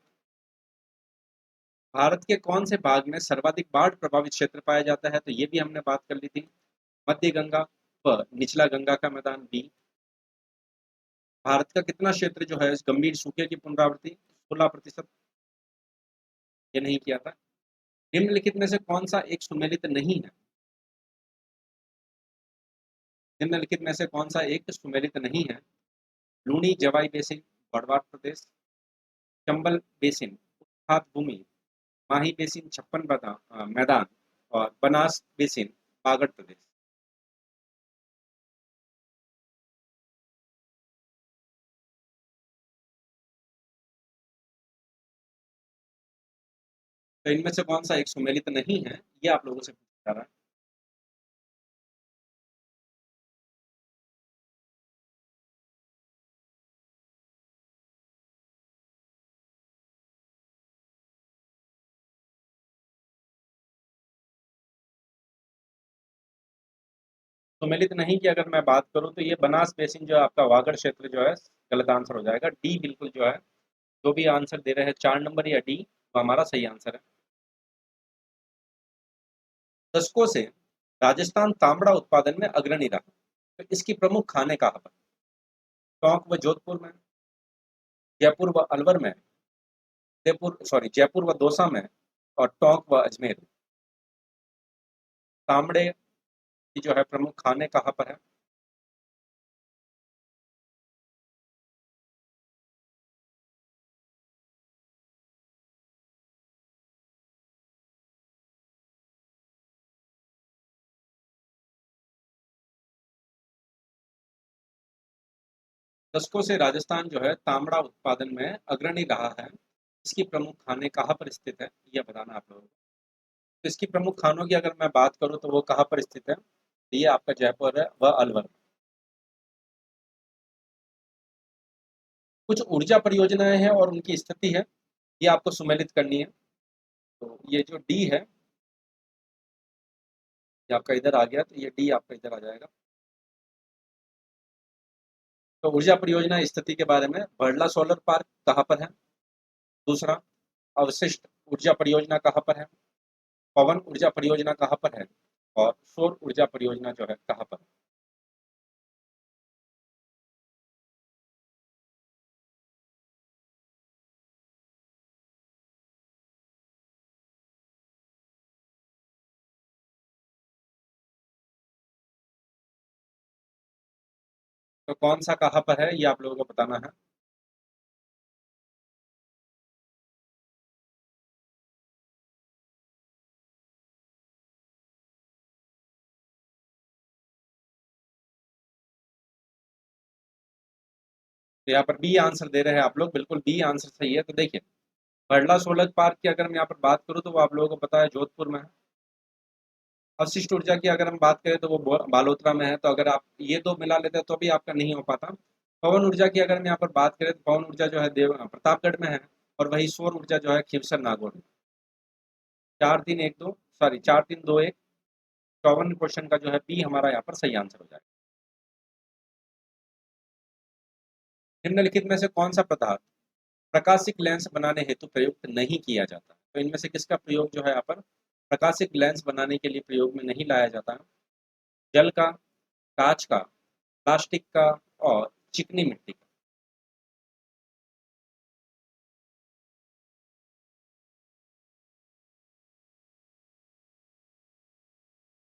भारत के कौन से भाग में सर्वाधिक बाढ़ प्रभावित क्षेत्र पाया जाता है? तो ये भी हमने बात कर ली थी। मध्य गंगा व निचला गंगा का मैदान, बी। भारत का कितना क्षेत्र जो है इस गंभीर सूखे की पुनरावृत्ति? 16%। ये नहीं किया था। निम्नलिखित में से कौन सा एक सुमेलित नहीं है? निम्नलिखित में से कौन सा एक सुमेलित नहीं है? लूणी जवाई बेसिन गढ़वाल प्रदेश, चंबल बेसिन उत्पाद भूमि, माही बेसिन छप्पन मैदान और बनास बेसिन बागड़ प्रदेश। तो इनमें से कौन सा एक सुमेलित नहीं है, ये आप लोगों से पूछा जा रहा है। सुमेलित नहीं की अगर मैं बात करूं तो ये बनास बेसिन जो है आपका वागड़ क्षेत्र जो है गलत आंसर हो जाएगा। डी बिल्कुल जो है, जो भी आंसर दे रहे हैं 4 नंबर या डी, वो हमारा सही आंसर है। दशकों से राजस्थान तांबड़ा उत्पादन में अग्रणी रहा, तो इसकी प्रमुख खाने कहाँ पर? टोंक व जोधपुर में, जयपुर व अलवर में, जयपुर व दौसा में और टोंक व अजमेर में। तांबड़े की जो है प्रमुख खाने कहाँ पर है? दशकों से राजस्थान जो है तांबड़ा उत्पादन में अग्रणी रहा है, इसकी प्रमुख खाने कहाँ पर स्थित है, यह बताना आप लोगों को। तो इसकी प्रमुख खानों की अगर मैं बात करूँ तो वो कहाँ पर स्थित है? तो ये आपका जयपुर है व अलवर। कुछ ऊर्जा परियोजनाएं हैं और उनकी स्थिति है, ये आपको सुमेलित करनी है। तो ये जो डी है, ये आपका इधर आ गया, तो ये डी आपका इधर आ जाएगा। तो ऊर्जा परियोजना स्थिति के बारे में, बड़ला सोलर पार्क कहाँ पर है? दूसरा, अवशिष्ट ऊर्जा परियोजना कहाँ पर है? पवन ऊर्जा परियोजना कहाँ पर है? और सौर ऊर्जा परियोजना जो है कहाँ पर है? तो कौन सा कहाँ पर है ये आप लोगों को बताना है। तो यहाँ पर बी आंसर दे रहे हैं आप लोग, बिल्कुल बी आंसर सही है। तो देखिए, बड़ला सोलर पार्क की अगर मैं यहाँ पर बात करूँ तो वो आप लोगों को पता है जोधपुर में है। अवशिष्ट ऊर्जा की अगर हम बात करें तो वो बालोतरा में है। तो अगर आप ये दो मिला लेते हैं तो भी आपका नहीं हो पाता। पवन ऊर्जा की अगर हम यहाँ पर बात करें तो पवन ऊर्जा जो है देव प्रतापगढ़ में है। और वही सौर ऊर्जा जो है खीवसर नागौर में। 4-3-1-2, सॉरी 4-3-2-1। 54 क्वेश्चन का जो है बी हमारा यहाँ पर सही आंसर हो जाएगा। निम्नलिखित में से कौन सा पदार्थ प्रकाशिक लेंस बनाने हेतु प्रयुक्त नहीं किया जाता? तो इनमें से किसका प्रयोग जो है यहाँ पर प्रकाशिक लेंस बनाने के लिए प्रयोग में नहीं लाया जाता है? जल का, कांच का, प्लास्टिक का और चिकनी मिट्टी का।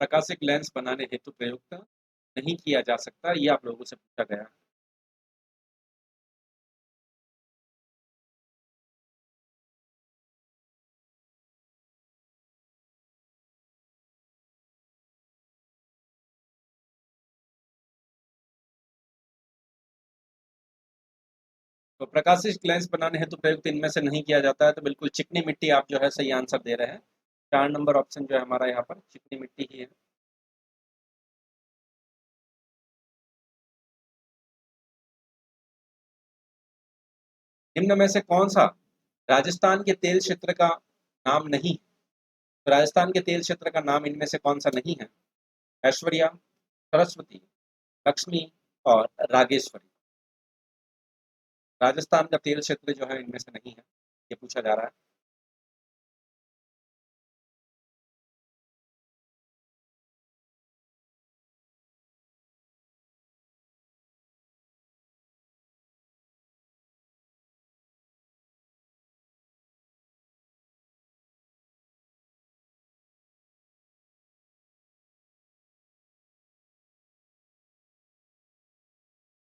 प्रकाशिक लेंस बनाने हेतु प्रयुक्त नहीं किया जा सकता, ये आप लोगों से पूछा गया है। तो प्रकाशिक लेंस बनाने हेतु प्रयुक्त इनमें से नहीं किया जाता है, तो बिल्कुल चिकनी मिट्टी आप जो है सही आंसर दे रहे हैं। 4 नंबर ऑप्शन जो है हमारा यहाँ पर चिकनी मिट्टी ही है। निम्न में से कौन सा राजस्थान के तेल क्षेत्र का नाम नहीं है? तो राजस्थान के तेल क्षेत्र का नाम इनमें से कौन सा नहीं है? ऐश्वर्या, सरस्वती, लक्ष्मी और रागेश्वरी। राजस्थान का तेल क्षेत्र जो है इनमें से नहीं है, ये पूछा जा रहा है।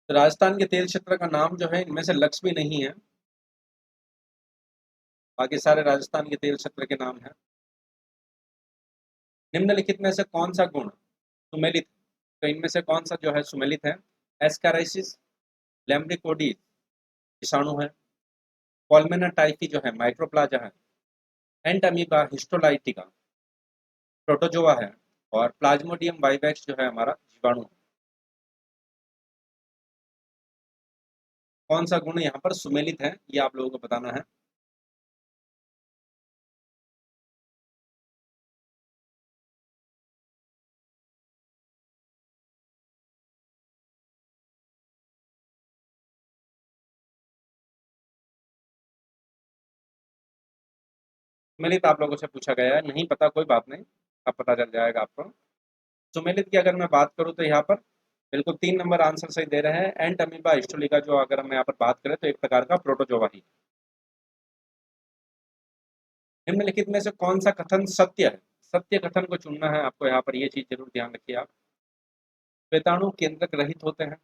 तो राजस्थान के तेल क्षेत्र का नाम जो है इनमें से लक्ष्मी नहीं है। बाकी सारे राजस्थान के तेल क्षेत्र के नाम हैं। निम्नलिखित में से कौन सा गुण सुमेलित है? तो इनमें से कौन सा जो है सुमेलित है? एस्काराइसिस, लैम्ब्रिकोडिस विषाणु है, कॉलमेना टाइफी जो है माइक्रोप्लाजा है, एंट अमीबा हिस्टोलाइटिका प्रोटोजोआ है और प्लाज्मोडियम वाइवेक्स जो है हमारा जीवाणु है। कौन सा गुण यहाँ पर सुमेलित है ये आप लोगों को बताना है। सुमेलित आप लोगों से पूछा गया है, नहीं पता कोई बात नहीं, अब पता चल जाएगा आपको। सुमेलित की अगर मैं बात करूँ तो यहाँ पर बिल्कुल 3 नंबर आंसर सही दे रहे हैं। एंट अमीबा हिस्टोलिका जो अगर हम यहाँ पर बात करें तो एक प्रकार का प्रोटोजोआ ही। निम्नलिखित में से कौन सा कथन सत्य है? सत्य कथन को चुनना है आपको, यहाँ पर ये चीज जरूर ध्यान रखिए आप। श्वेताणु केंद्रक रहित होते हैं।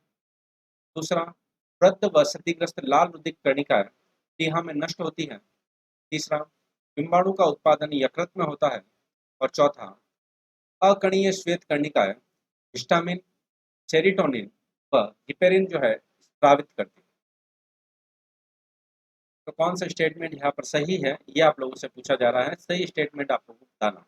दूसरा, वृद्ध व क्षतिग्रस्त लाल रुधिर कणिकाएं प्लीहा में नष्ट होती है। तीसरा, डिम्बाणु का उत्पादन यकृत में होता है। और चौथा, अकणीय श्वेत कर्णिकाएं हिस्टामिन, सेरोटोनिन व हिपेरिन जो है स्रावित करती है। तो कौन सा स्टेटमेंट यहाँ पर सही है ये आप लोगों से पूछा जा रहा है। सही स्टेटमेंट आप लोगों को बताना।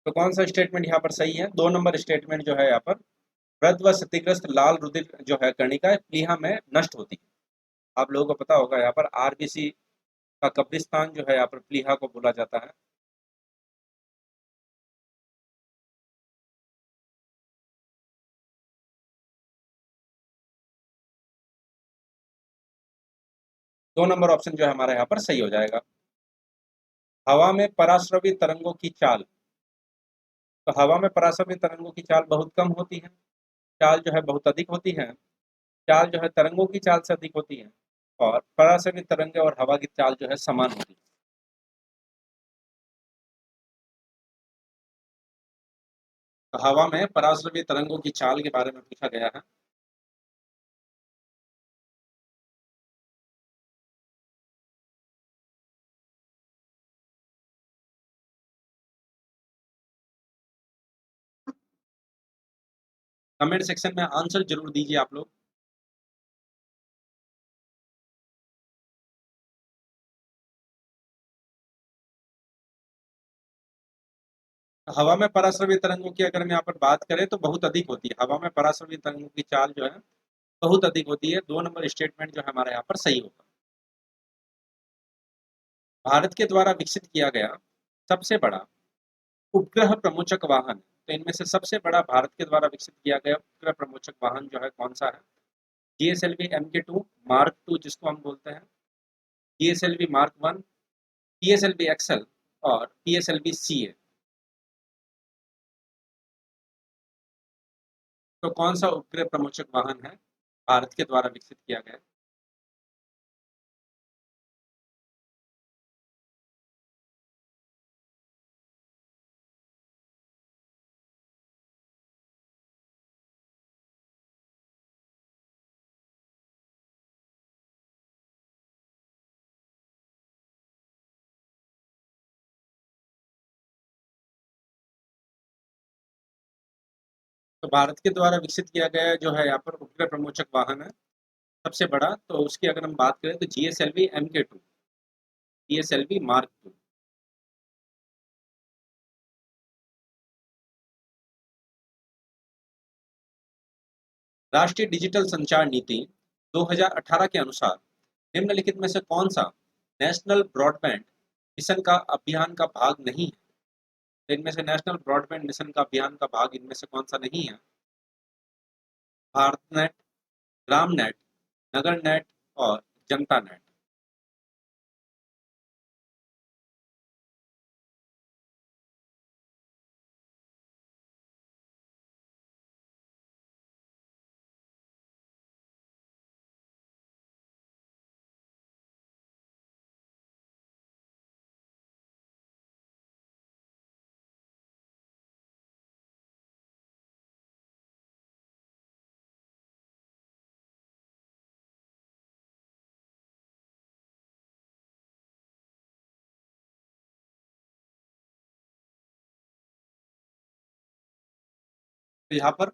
तो कौन सा स्टेटमेंट यहाँ पर सही है? 2 नंबर स्टेटमेंट जो है यहाँ पर, वृद्ध व क्षतिग्रस्त लाल रुधिर जो है कर्णिका प्लीहा में नष्ट होती है। आप लोगों को पता होगा यहाँ पर आरबीसी का कब्रिस्तान जो है यहाँ पर प्लीहा को बोला जाता है। 2 नंबर ऑप्शन जो है हमारा यहाँ पर सही हो जाएगा। हवा में पराश्रवी तरंगों की चाल। तो हवा में पराश्रवी तरंगों की चाल बहुत कम होती है, चाल जो है बहुत अधिक होती है। चाल जो है तरंगों की चाल से अधिक होती है, और पराश्रवी तरंगें और हवा की चाल जो है समान होती है। तो हवा में पराश्रवी तरंगों की चाल के बारे में पूछा गया है। कमेंट सेक्शन में आंसर जरूर दीजिए आप लोग। हवा में पराश्रवी तरंगों की अगर हम यहाँ पर बात करें तो बहुत अधिक होती है। हवा में पराश्रवी तरंगों की चाल जो है बहुत अधिक होती है। 2 नंबर स्टेटमेंट जो है हमारे यहाँ पर सही होगा। भारत के द्वारा विकसित किया गया सबसे बड़ा उपग्रह प्रमोचक वाहन, तो इनमें से सबसे बड़ा भारत के द्वारा विकसित किया गया उपग्रह प्रमोचक वाहन जो है कौन सा है? जीएसएलवी MK2 मार्क 2 जिसको हम बोलते हैं, जीएसएलवी मार्क 1, पीएसएलवी एक्सएल और पीएसएलवी सीए। तो कौन सा उपग्रह प्रमोचक वाहन है भारत के द्वारा विकसित किया गया? तो भारत के द्वारा विकसित किया गया जो है यहाँ पर उपग्रह प्रमोचक वाहन है सबसे बड़ा, तो उसकी अगर हम बात करें तो जीएसएलवी MK2, जीएसएलवी मार्क 2। राष्ट्रीय डिजिटल संचार नीति 2018 के अनुसार निम्नलिखित में से कौन सा नेशनल ब्रॉडबैंड मिशन का अभियान का भाग नहीं है? तो इनमें से नेशनल ब्रॉडबैंड मिशन का अभियान का भाग इनमें से कौन सा नहीं है? भारत नेट, ग्राम नेट, नगर नेट और जनता नेट। तो यहाँ पर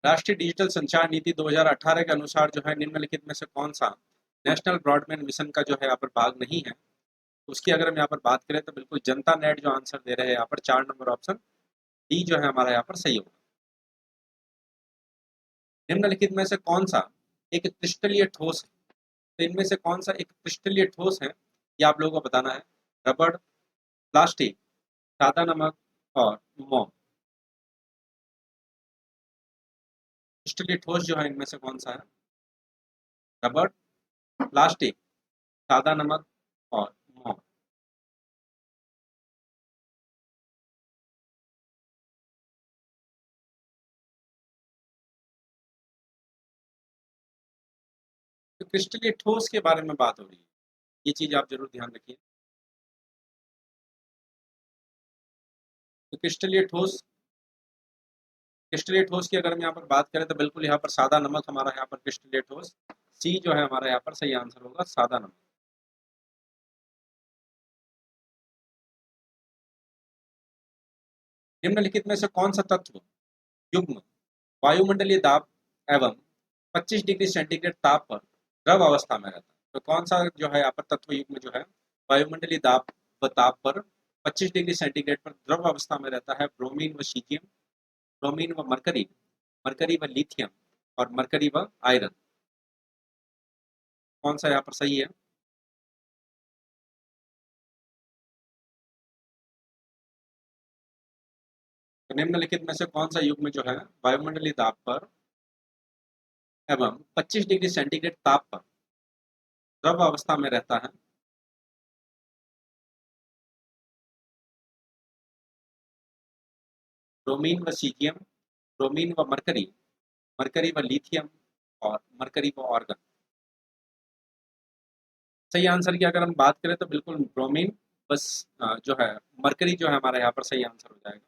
राष्ट्रीय डिजिटल संचार नीति 2018 के अनुसार जो है निम्नलिखित में से कौन सा नेशनल ब्रॉडबैंड मिशन का जो है यहाँ पर भाग नहीं है? उसकी अगर हम यहाँ पर बात करें तो बिल्कुल जनता नेट जो आंसर दे रहे हैं यहाँ पर 4 नंबर ऑप्शन डी जो है हमारा यहाँ पर सही होगा। निम्नलिखित में से कौन सा एक क्रिस्टलीय ठोस है? तो इनमें से कौन सा एक क्रिस्टलीय ठोस है, ये आप लोगों को बताना है। रबड़, प्लास्टिक, सादा नमक और मोम। क्रिस्टलीय ठोस जो है इनमें से कौन सा है? रबड़, प्लास्टिक, सादा नमक और मोम। तो क्रिस्टलीय ठोस के बारे में बात हो रही है, ये चीज आप जरूर ध्यान रखिए। तो क्रिस्टलीय ठोस की अगर हम यहाँ पर बात करें तो बिल्कुल यहाँ पर सादा नमक हमारा यहाँ पर क्रिस्टलीय ठोस, सी जो है हमारा यहाँ पर सही आंसर होगा, सादा नमक। निम्नलिखित में से कौन सा तत्व युग्म वायुमंडलीय दाब एवं 25 डिग्री सेंटीग्रेड ताप पर द्रव अवस्था में रहता है? तो कौन सा जो है यहाँ पर तत्व युग्म जो है वायुमंडलीय दाब व ताप पर 25 डिग्री सेंटीग्रेड पर द्रव अवस्था में रहता है? ब्रोमीन व सीजियम, ब्रोमीन व मरकरी, मरकरी व लिथियम और मरकरी व आयरन। कौन सा यहाँ पर सही है? तो निम्नलिखित में से कौन सा युग्म जो है वायुमंडलीय दाब पर एवं 25 डिग्री सेंटीग्रेड ताप पर द्रव अवस्था में रहता है? ब्रोमीन व सीजियम, ब्रोमीन व मरकरी, मरकरी व लिथियम और मरकरी व ऑर्गन। सही आंसर की अगर हम बात करें तो बिल्कुल ब्रोमीन बस जो है मरकरी जो है हमारा यहाँ पर सही आंसर हो जाएगा।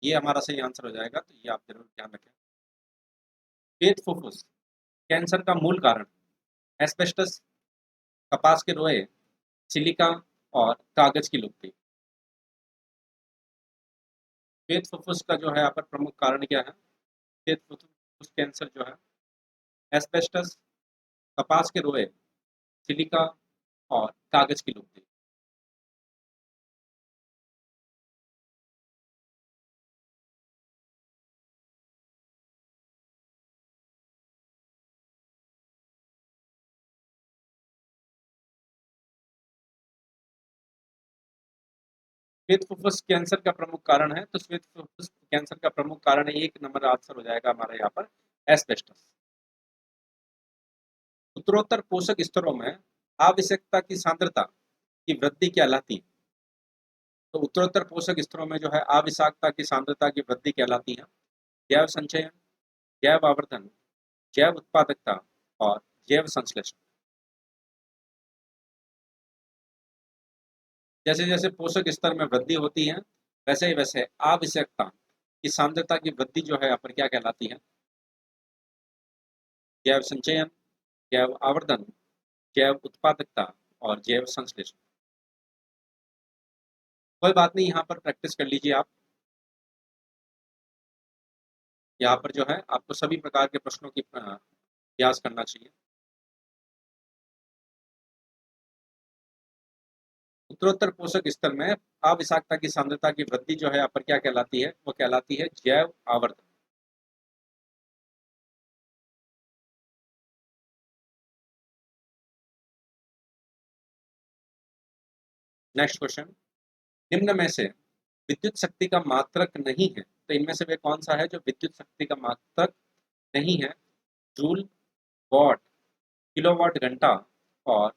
ये हमारा सही आंसर हो जाएगा, तो ये आप जरूर ध्यान रखें। श्वेत फुफ्फुस कैंसर का मूल कारण एस्बेस्टस, कपास के रोए, सिलिका और कागज की लुगदी। श्वेत फुफ्फुस का जो है यहाँ पर प्रमुख कारण क्या है? श्वेत फुफ्फुस कैंसर जो है एस्बेस्टस, कपास के रोए, सिलिका और कागज की लुगदी। श्वेत फुफ्फुस कैंसर का प्रमुख कारण है, तो श्वेत फुफ्फुस कैंसर का प्रमुख कारण है, एक नंबर आंसर हो जाएगा हमारे यहाँ पर एस्बेस्टस। उत्तरोत्तर पोषक स्तरों में आवश्यकता की सांद्रता की वृद्धि कहलाती है। तो उत्तरोत्तर पोषक स्तरों में जो है आवश्यकता की सांद्रता की वृद्धि कहलाती है जैव संचयन, जैव आवर्धन, जैव उत्पादकता और जैव संश्लेषण। जैसे जैसे पोषक स्तर में वृद्धि होती है वैसे ही वैसे आवश्यकता की सांद्रता की वृद्धि जो है यहाँ पर क्या कहलाती है? जैव संचयन, जैव आवर्धन, जैव उत्पादकता और जैव संश्लेषण। कोई बात नहीं, यहाँ पर प्रैक्टिस कर लीजिए आप। यहाँ पर जो है आपको सभी प्रकार के प्रश्नों की अभ्यास करना चाहिए। उत्तरोत्तर पोषक स्तर में अविषाक्तता की सांद्रता की वृद्धि जो है यहाँ पर क्या कहलाती है? वो कहलाती है जैव आवर्धन। नेक्स्ट क्वेश्चन, निम्न में से विद्युत शक्ति का मात्रक नहीं है, तो इनमें से वे कौन सा है जो विद्युत शक्ति का मात्रक नहीं है? जूल, वॉट, किलोवाट घंटा और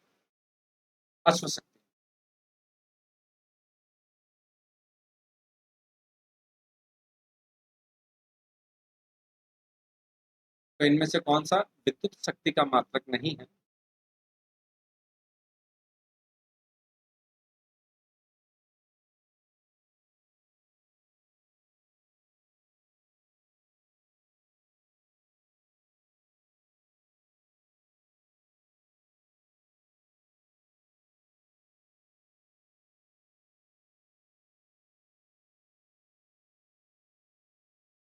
अश्व शक्ति। तो इनमें से कौन सा विद्युत शक्ति का मात्रक नहीं है?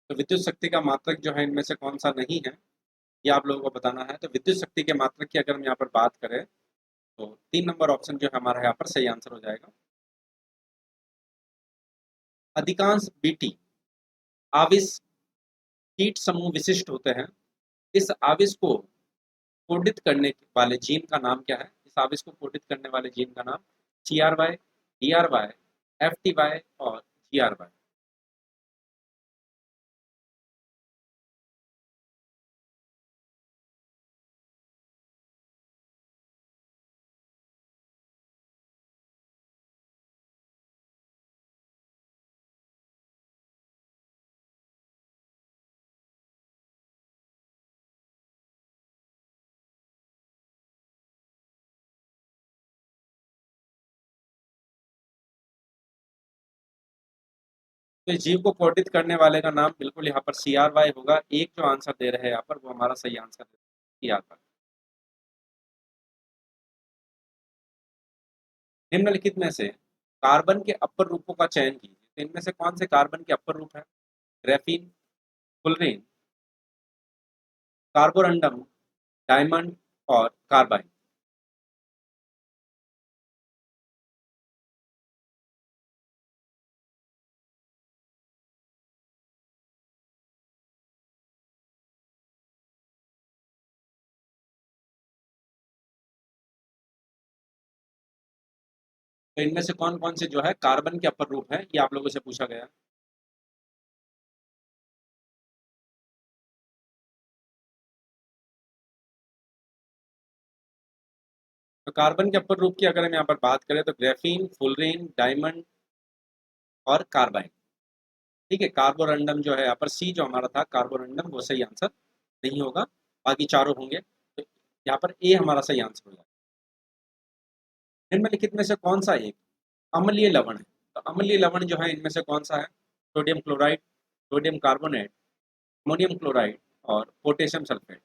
तो विद्युत शक्ति का मात्रक जो है इनमें से कौन सा नहीं है, ये आप लोगों को बताना है। तो विद्युत शक्ति के मात्रक की अगर हम यहाँ पर बात करें तो 3 नंबर ऑप्शन जो है हमारा यहाँ पर सही आंसर हो जाएगा। अधिकांश बीटी आविश कीट समूह विशिष्ट होते हैं। इस आविश को कोडित करने वाले जीन का नाम क्या है? इस आविश को कोडित करने वाले जीन का नाम CRY, DRY, FTY और GRY। तो इस जीव को कोडित करने वाले का नाम बिल्कुल यहाँ पर CRY होगा। एक जो आंसर दे रहे हैं यहाँ पर वो हमारा सही आंसर है CRY। निम्नलिखित में से कार्बन के अपर रूपों का चयन कीजिए। तो इनमें से कौन से कार्बन के अपर रूप है? ग्रेफीन, फुलरीन, कार्बोरंडम, डायमंड और कार्बाइन। तो इनमें से कौन कौन से जो है कार्बन के अपर रूप है, ये आप लोगों से पूछा गया है। तो कार्बन के अपर रूप की अगर हम यहाँ पर बात करें तो ग्रेफीन, फुलरीन, डायमंड और कार्बाइन। ठीक है, कार्बोरंडम जो है यहाँ पर सी जो हमारा था कार्बोरंडम वो सही आंसर नहीं होगा, बाकी चारों होंगे। तो यहाँ पर ए हमारा सही आंसर होगा। निम्नलिखित में से कौन सा एक अम्लीय लवण है? तो अम्लीय लवण जो है इनमें से कौन सा है? Sodium chloride, sodium carbonate, ammonium chloride और पोटेशियम सल्फेट।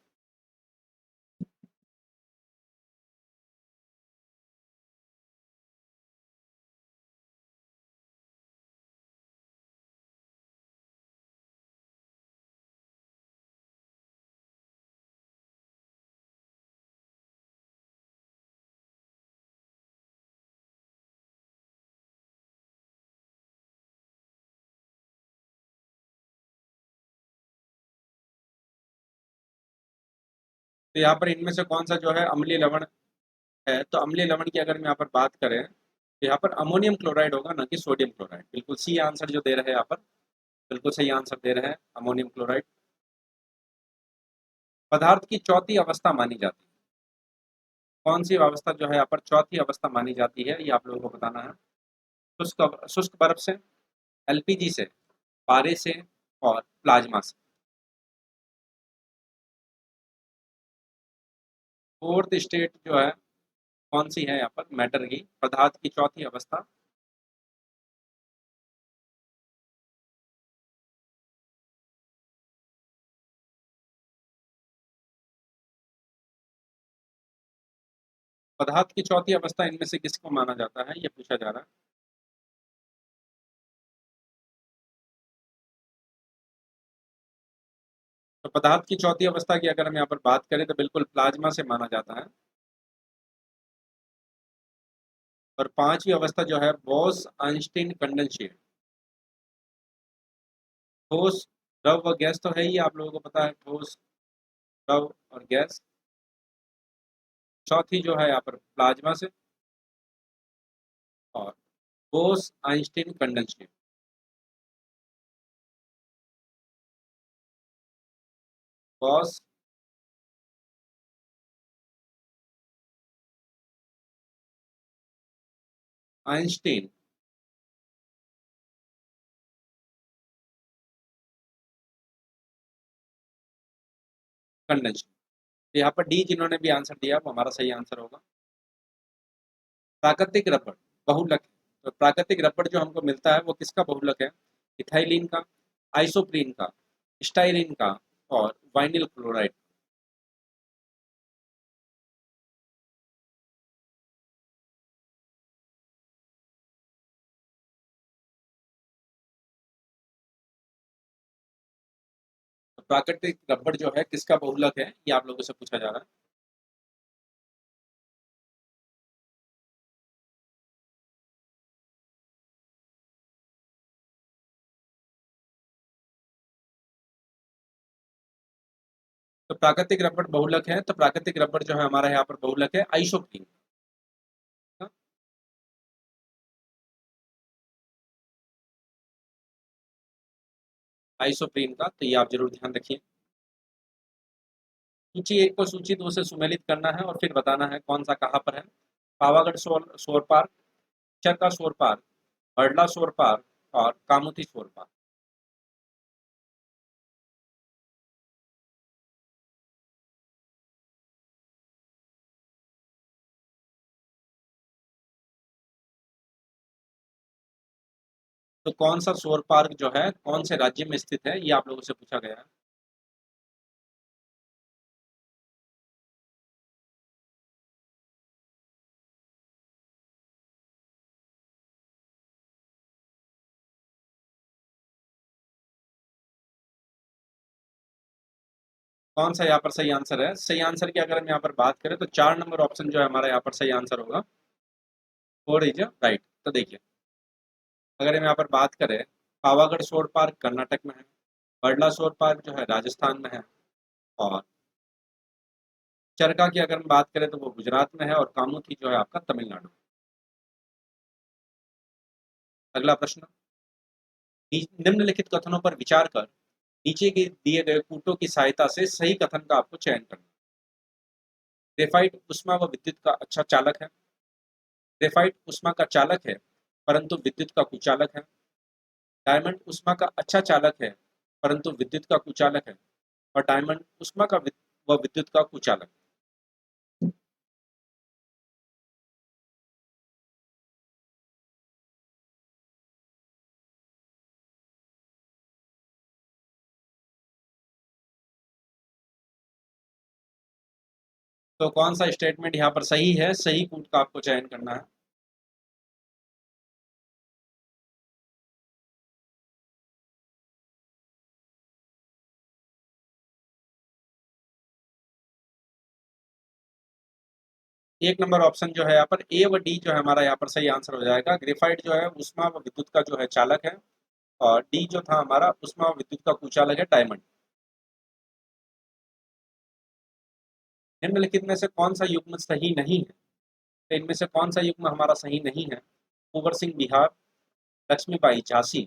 तो यहाँ पर इनमें से कौन सा जो है अम्लीय लवण है? तो अम्लीय लवण की अगर हम यहाँ पर बात करें तो यहाँ पर अमोनियम क्लोराइड होगा, ना कि सोडियम क्लोराइड। बिल्कुल सी आंसर जो दे रहे हैं यहाँ पर, बिल्कुल सही आंसर दे रहे हैं, अमोनियम क्लोराइड। पदार्थ की चौथी अवस्था मानी जाती है, कौन सी अवस्था जो है यहाँ पर चौथी अवस्था मानी जाती है, ये आप लोगों को बताना है। शुष्क शुष्क बर्फ से, एलपीजी से, पारे से और प्लाज्मा से। फोर्थ स्टेट जो है कौन सी है यहाँ पर मैटर की, पदार्थ की चौथी अवस्था? पदार्थ की चौथी अवस्था इनमें से किसको माना जाता है, ये पूछा जा रहा है। तो पदार्थ की चौथी अवस्था की अगर हम यहाँ पर बात करें तो बिल्कुल प्लाज्मा से माना जाता है। और पांचवी अवस्था जो है बोस आइंस्टीन कंडेंसेट। ठोस, द्रव व गैस तो है ही, आप लोगों को पता है, ठोस, द्रव और गैस। चौथी जो है यहाँ पर प्लाज्मा से और Bose Einstein condensate. Boss Einstein condensate. तो यहाँ पर डी जिन्होंने भी आंसर दिया वो हमारा सही आंसर होगा। प्राकृतिक रबड़ बहुलक है। तो प्राकृतिक रबड़ जो हमको मिलता है वो किसका बहुलक है? इथाइलिन का, आइसोप्रीन का, स्टाइरिन का और वाइनिल क्लोराइड। तो प्राकृतिक रबड़ जो है किसका बहुलक है, ये आप लोगों से पूछा जा रहा है। तो प्राकृतिक रबड़ बहुलक है, तो प्राकृतिक रबड़ जो है हमारा यहाँ पर बहुलक है आइसोप्रीन। आइसोप्रीन का, तो ये आप जरूर ध्यान रखिए। सूची एक को सूची दो से सुमेलित करना है और फिर बताना है कौन सा कहाँ पर है। पावागढ़ सौर पार्क, चरका सौर पार्क, बड़ला सौर पार्क और कामुती सौर पार्क। तो कौन सा सौर पार्क जो है कौन से राज्य में स्थित है, ये आप लोगों से पूछा गया है। कौन सा यहाँ पर सही आंसर है? सही आंसर की अगर हम यहाँ पर बात करें तो 4 नंबर ऑप्शन जो है हमारा यहाँ पर सही आंसर होगा। Four is right. तो देखिए, अगर हम यहाँ पर बात करें, पावागढ़ सौर पार्क कर्नाटक में है, बड़ला सौर पार्क जो है राजस्थान में है और चरका की अगर हम बात करें तो वो गुजरात में है और कामुठी जो है आपका तमिलनाडु। अगला प्रश्न, निम्नलिखित कथनों पर विचार कर नीचे के दिए गए कूटों की सहायता से सही कथन का आपको चयन करना है। ग्रेफाइट ऊष्मा व विद्युत का अच्छा चालक है। ग्रेफाइट ऊष्मा का चालक है परंतु विद्युत का कुचालक है। डायमंड ऊष्मा का अच्छा चालक है परंतु विद्युत का कुचालक है। और डायमंड ऊष्मा का व विद्युत का कुचालक। तो कौन सा स्टेटमेंट यहाँ पर सही है, सही कूट का आपको चयन करना है। एक नंबर ऑप्शन जो है यहाँ पर ए व डी जो है हमारा यहाँ पर सही आंसर हो जाएगा। ग्रेफाइट जो है उष्मा व विद्युत का जो है चालक है। और डी जो था हमारा उष्मा व विद्युत का कुचालक है डायमंड। निम्नलिखित में से कौन सा युग्म सही नहीं है। तो इनमें से कौन सा युग्म हमारा सही नहीं है। कुंवर सिंह बिहार, लक्ष्मीबाई झांसी,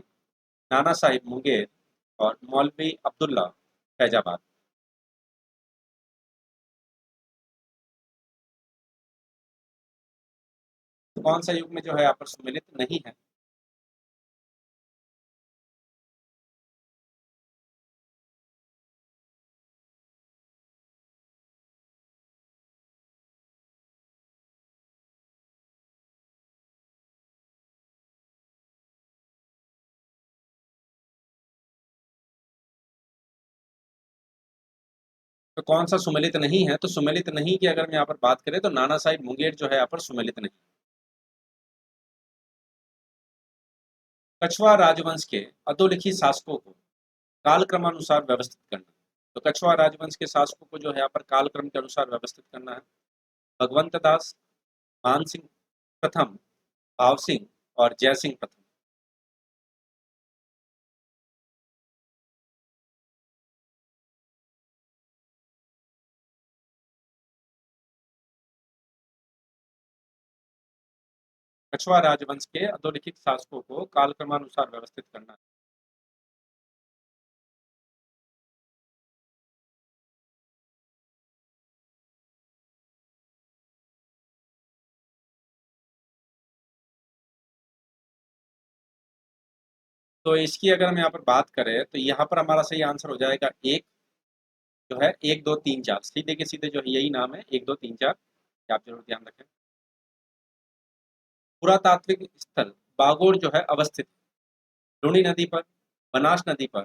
नाना साहिब मुंगेर और मौलवी अब्दुल्ला फैजाबाद। तो कौन सा युग्म जो है यहाँ पर सम्मिलित नहीं है। तो कौन सा सुमेलित नहीं है। तो सुमेलित नहीं की अगर हम यहाँ पर बात करें तो नाना साहिब मुंगेर जो है यहाँ पर सुमेलित नहीं। कछवा राजवंश के अधोलिखित शासकों को कालक्रमानुसार व्यवस्थित करना। तो कछवा राजवंश के शासकों को जो है यहाँ पर कालक्रम के अनुसार व्यवस्थित करना है। भगवंत दास, मान सिंह प्रथम, भाव सिंह और जय सिंह प्रथम। कछवा राजवंश के अधोलिखित शासकों को कालक्रमानुसार व्यवस्थित करना है। तो इसकी अगर हम यहाँ पर बात करें तो यहाँ पर हमारा सही आंसर हो जाएगा एक, जो है एक दो तीन चार, सीधे के सीधे जो है यही नाम है, एक दो तीन चार। ये आप जरूर ध्यान रखें। पुरातात्विक स्थल बागोर जो है अवस्थित है लुणी नदी पर, बनास नदी पर,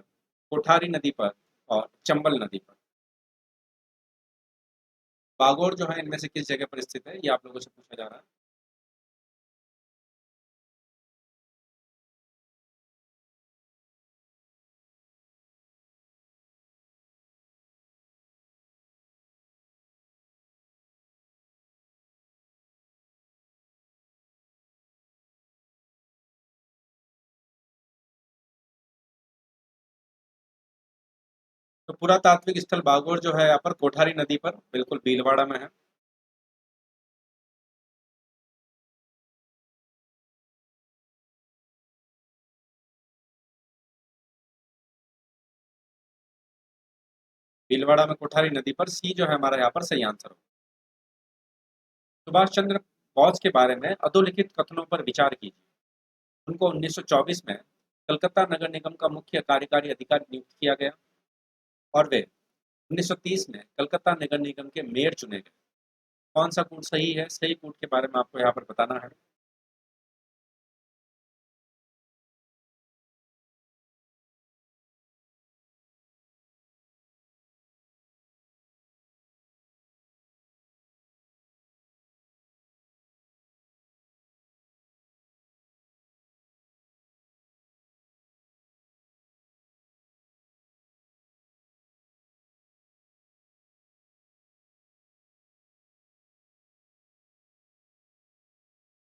कोठारी नदी पर और चंबल नदी पर। बागोर जो है इनमें से किस जगह पर स्थित है, ये आप लोगों से पूछा जा रहा है। तो पुरातात्विक स्थल बागोर जो है यहाँ पर कोठारी नदी पर बिल्कुल भीलवाड़ा में है। भीलवाड़ा में कोठारी नदी पर, सी जो है हमारा यहाँ पर सही आंसर हो। सुभाष चंद्र बोस के बारे में अधोलिखित कथनों पर विचार कीजिए। उनको 1924 में कलकत्ता नगर निगम का मुख्य कार्यकारी अधिकारी नियुक्त किया गया और वे 1930 में कलकत्ता नगर निगम के मेयर चुने गए। कौन सा कूट सही है, सही कूट के बारे में आपको यहाँ पर बताना है।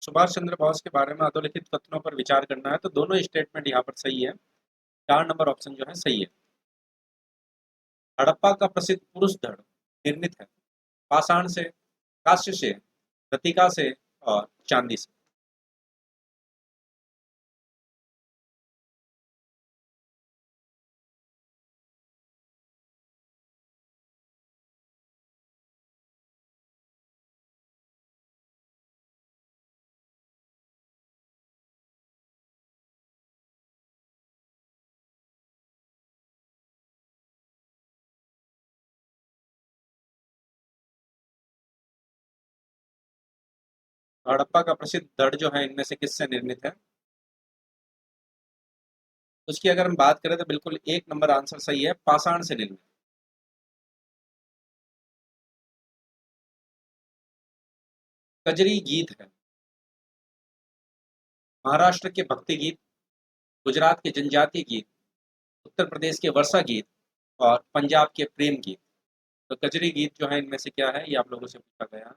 सुभाष चंद्र बोस के बारे में अधोलिखित कथनों पर विचार करना है, तो दोनों स्टेटमेंट यहाँ पर सही है। 4 नंबर ऑप्शन जो है सही है। हड़प्पा का प्रसिद्ध पुरुष धड़ निर्मित है पाषाण से, कांस्य से, रतिका से और चांदी से। हड़प्पा का प्रसिद्ध धड़ जो है इनमें से किससे निर्मित है? उसकी अगर हम बात करें तो बिल्कुल एक नंबर आंसर सही है, पाषाण से निर्मित। कजरी गीत है महाराष्ट्र के भक्ति गीत, गुजरात के जनजातीय गीत, उत्तर प्रदेश के वर्षा गीत और पंजाब के प्रेम गीत। तो कजरी गीत जो है इनमें से क्या है, ये आप लोगों से पूछा गया।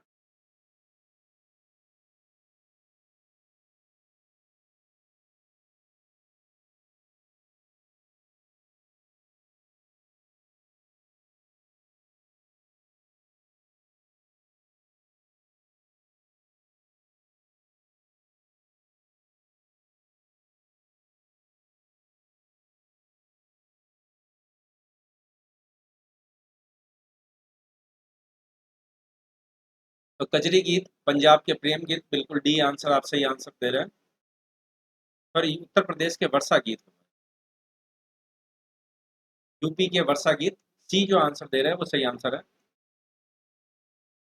तो कजरी गीत, पंजाब के प्रेम गीत, बिल्कुल डी आंसर आप सही आंसर दे रहे हैं। और उत्तर प्रदेश के वर्षा गीत, यूपी के वर्षा गीत, सी जो आंसर दे रहे हैं वो सही आंसर है।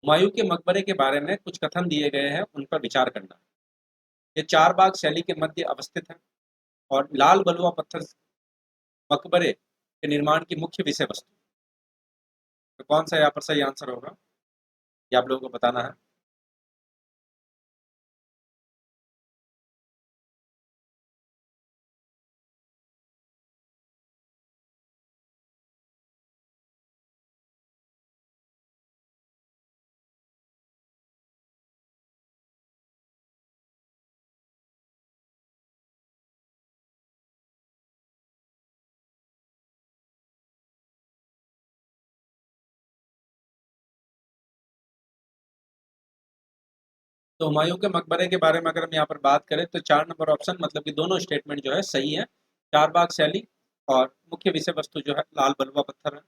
हुमायूं के मकबरे के बारे में कुछ कथन दिए गए हैं, उन पर विचार करना। ये चार बाग शैली के मध्य अवस्थित है और लाल बलुआ पत्थर मकबरे के निर्माण की मुख्य विषय वस्तु। तो कौन सा यहाँ पर सही आंसर होगा, ये आप लोगों को बताना है। तो हुमायूं के मकबरे के बारे में अगर हम यहाँ पर बात करें तो 4 नंबर ऑप्शन, मतलब कि दोनों स्टेटमेंट जो है सही है। चार बाग शैली और मुख्य विषय वस्तु जो है लाल बलुआ पत्थर है।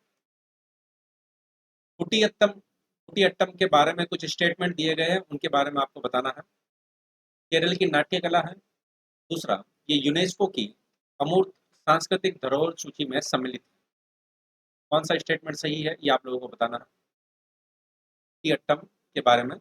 कुटियट्टम, कुटियट्टम के बारे में कुछ स्टेटमेंट दिए गए हैं, उनके बारे में आपको बताना है। केरल की नाट्य कला है। दूसरा, ये यूनेस्को की अमूर्त सांस्कृतिक धरोहर सूची में सम्मिलित है। कौन सा स्टेटमेंट सही है, ये आप लोगों को बताना है कुटियट्टम के बारे में।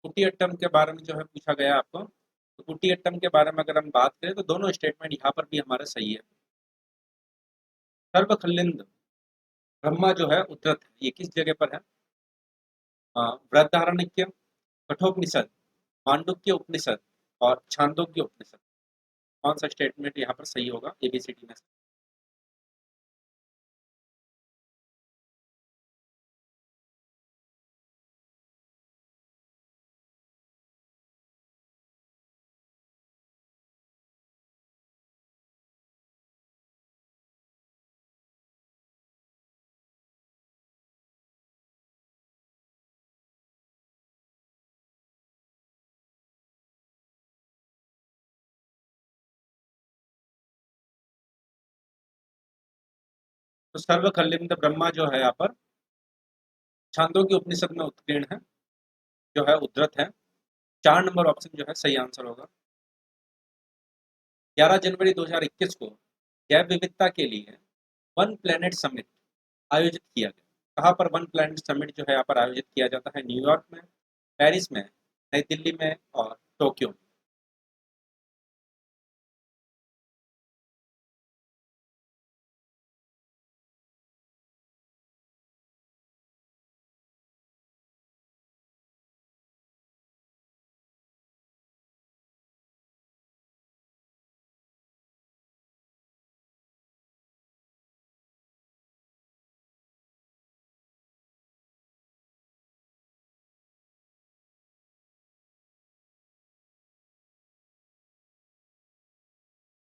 कुटियट्टम के बारे में जो है पूछा गया आपको, तो कुटियट्टम के बारे में अगर हम बात करें तो दोनों स्टेटमेंट यहाँ पर भी हमारे सही है। सर्वखल्लिंद ब्रह्मा जो है उद्धृत है, ये किस जगह पर है? बृहदारण्यक, कठोपनिषद, मांडुक्य उपनिषद और छांदोग्य उपनिषद। कौन सा स्टेटमेंट यहाँ पर सही होगा एबीसीडी में से? तो सर्वखल्लिंद ब्रह्मा जो है यहाँ पर छांदोग्य उपनिषद में उत्कीर्ण है, जो है उद्धृत है। 4 नंबर ऑप्शन जो है सही आंसर होगा। 11 जनवरी 2021 को जैव विविधता के लिए वन प्लेनेट समिट आयोजित किया गया। कहाँ पर वन प्लेनेट समिट जो है यहाँ पर आयोजित किया जाता है? न्यूयॉर्क में, पेरिस में, नई दिल्ली में और टोक्यो में।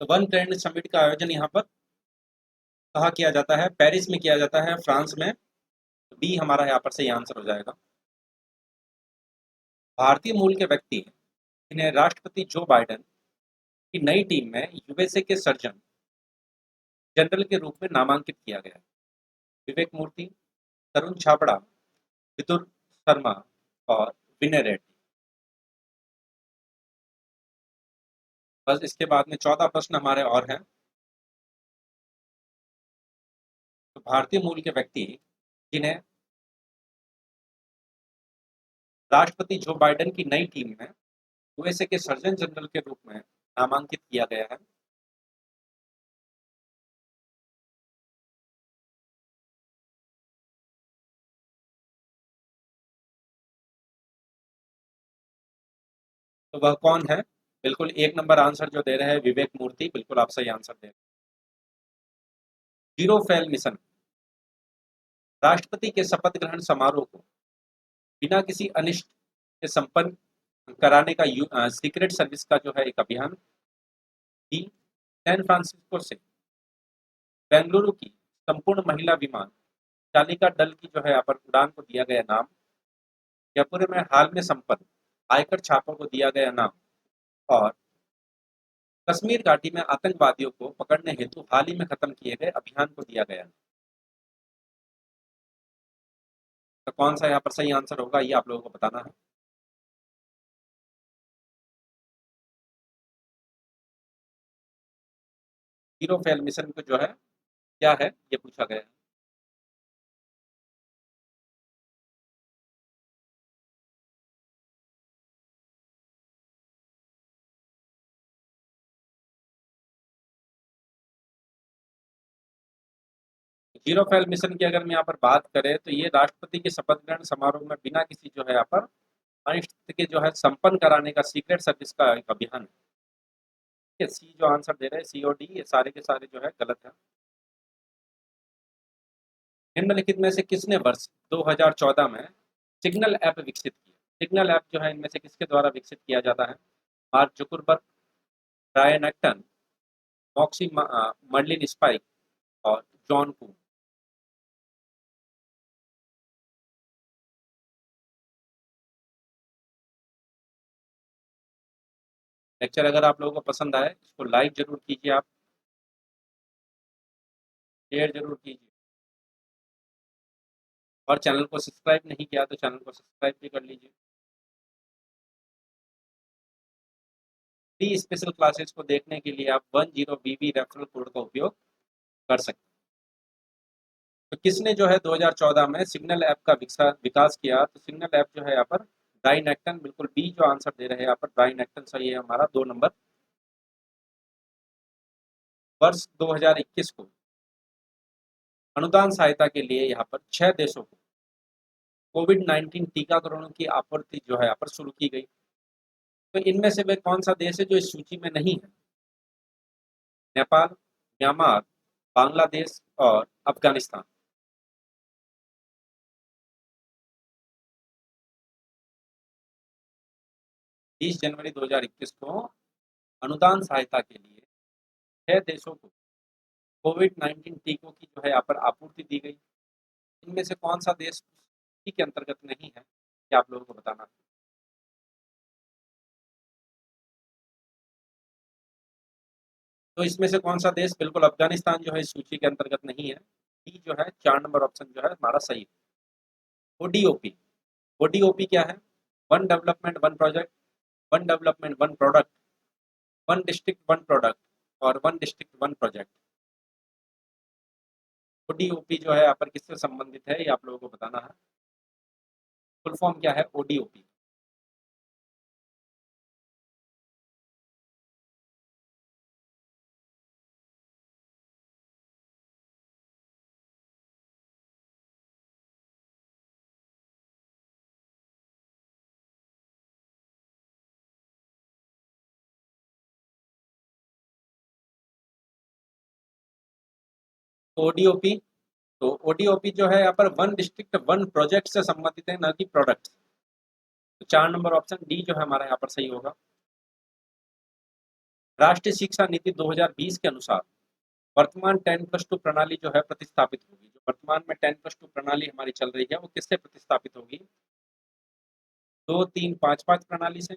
तो वन प्लेनेट समिट का आयोजन यहाँ पर कहाँ किया जाता है? पेरिस में किया जाता है, फ्रांस में। डी हमारा यहाँ पर सही आंसर हो जाएगा। भारतीय मूल के व्यक्ति इन्हें राष्ट्रपति जो बाइडेन की नई टीम में यूएसए के सर्जन जनरल के रूप में नामांकित किया गया? विवेक मूर्ति, तरुण छाबड़ा, विदुर शर्मा और विनय रेड्डी। बस इसके बाद में 14 प्रश्न हमारे और हैं। तो भारतीय मूल के व्यक्ति जिन्हें राष्ट्रपति जो बाइडेन की नई टीम में यूएसए के सर्जन जनरल के रूप में नामांकित किया गया है? तो वह कौन है? बिल्कुल 1 नंबर आंसर जो दे रहे हैं विवेक मूर्ति, बिल्कुल आप सही आंसर दे रहे हैं। जीरो फेल मिशन, राष्ट्रपति के शपथ ग्रहण समारोह को बिना किसी अनिष्ट के संपन्न कराने का सीक्रेट सर्विस का जो है एक अभियान। बी, सैन फ्रांसिस्को से बेंगलुरु की संपूर्ण महिला विमान चालिका दल की जो है यहाँ पर उड़ान को दिया गया नाम। जयपुर में हाल में संपन्न आयकर छापों को दिया गया नाम। और कश्मीर घाटी में आतंकवादियों को पकड़ने हेतु हाल ही में खत्म किए गए अभियान को दिया गया। तो कौन सा यहाँ पर सही आंसर होगा ये आप लोगों को बताना है। जीरो फेल मिशन को जो है क्या है ये पूछा गया है। जीरो फेल मिशन की अगर मैं यहाँ पर बात करें तो ये राष्ट्रपति के शपथ ग्रहण समारोह में बिना किसी जो है यहाँ पर अनिष्ट के जो है संपन्न कराने का सीक्रेट सर्विस का एक अभियान है। ये सी जो आंसर दे रहे हैं सी और डी ये सारे के सारे जो है गलत है। निम्नलिखित में से किसने वर्ष 2014 में सिग्नल ऐप विकसित किया? सिग्नल ऐप जो है इनमें से किसके द्वारा विकसित किया जाता है? Mark Zuckerberg, Brian Acton, Merlin Spike और जॉन कू। लेक्चर अगर आप लोगों को पसंद आए इसको लाइक जरूर कीजिए, आप शेयर जरूर कीजिए और चैनल को सब्सक्राइब नहीं किया तो चैनल को सब्सक्राइब भी कर लीजिए। फ्री स्पेशल क्लासेस को देखने के लिए आप 10 BB रेफरल कोड का उपयोग कर सकते हैं। तो किसने जो है 2014 में सिग्नल ऐप का विकास किया? तो सिग्नल ऐप जो है यहाँ पर ब्रायन एक्टन, बिल्कुल बी जो आंसर दे रहे हैं यहाँ पर ब्रायन एक्टन सही है हमारा 2 नंबर। वर्ष 2021 को अनुदान सहायता के लिए यहाँ पर 6 देशों को कोविड-19 टीकाकरणों की आपूर्ति जो है यहाँ पर शुरू की गई। तो इनमें से वे कौन सा देश है जो इस सूची में नहीं है? नेपाल, म्यांमार, बांग्लादेश और अफगानिस्तान। 30 जनवरी 2021 को अनुदान सहायता के लिए 6 देशों को कोविड-19 टीकों की जो है यहाँ पर आपूर्ति दी गई। इनमें से कौन सा देश इसी के अंतर्गत नहीं है ये आप लोगों को बताना है। तो इसमें से कौन सा देश? बिल्कुल अफगानिस्तान जो है इस सूची के अंतर्गत नहीं है। डी जो है 4 नंबर ऑप्शन जो है हमारा सही है। ओडीओपी, ओडीओपी क्या है? One development one project, one development one product, one district one product और one district one project. ODOP जो है यहाँ पर किससे संबंधित है ये आप लोगों को बताना है। फुल फॉर्म क्या है ओडीओपी? ओडीओपी, तो ओडीओपी जो है यहाँ पर वन डिस्ट्रिक्ट वन प्रोजेक्ट से संबंधित है, न कि प्रोडक्ट। तो 4 नंबर ऑप्शन डी जो है हमारा यहाँ पर सही होगा। राष्ट्रीय शिक्षा नीति 2020 के अनुसार वर्तमान 10+2 प्रणाली जो है प्रतिस्थापित होगी। जो वर्तमान में 10+2 प्रणाली हमारी चल रही है वो किससे प्रतिस्थापित होगी? 2 3 5 5 प्रणाली से,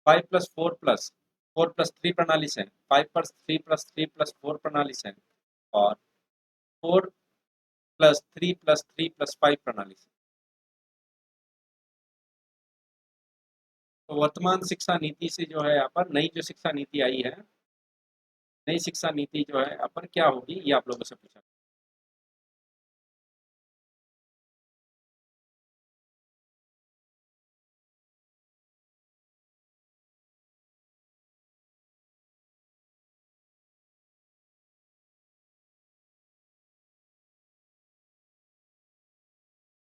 5+4+, 4+3 प्रणाली से, 5+3+3+4 प्रणाली से, और 4+3+3+5 प्रणाली से। तो वर्तमान शिक्षा नीति से जो है यहाँ पर नई जो शिक्षा नीति आई है, नई शिक्षा नीति जो है यहाँ पर क्या होगी, ये आप लोगों से पूछा।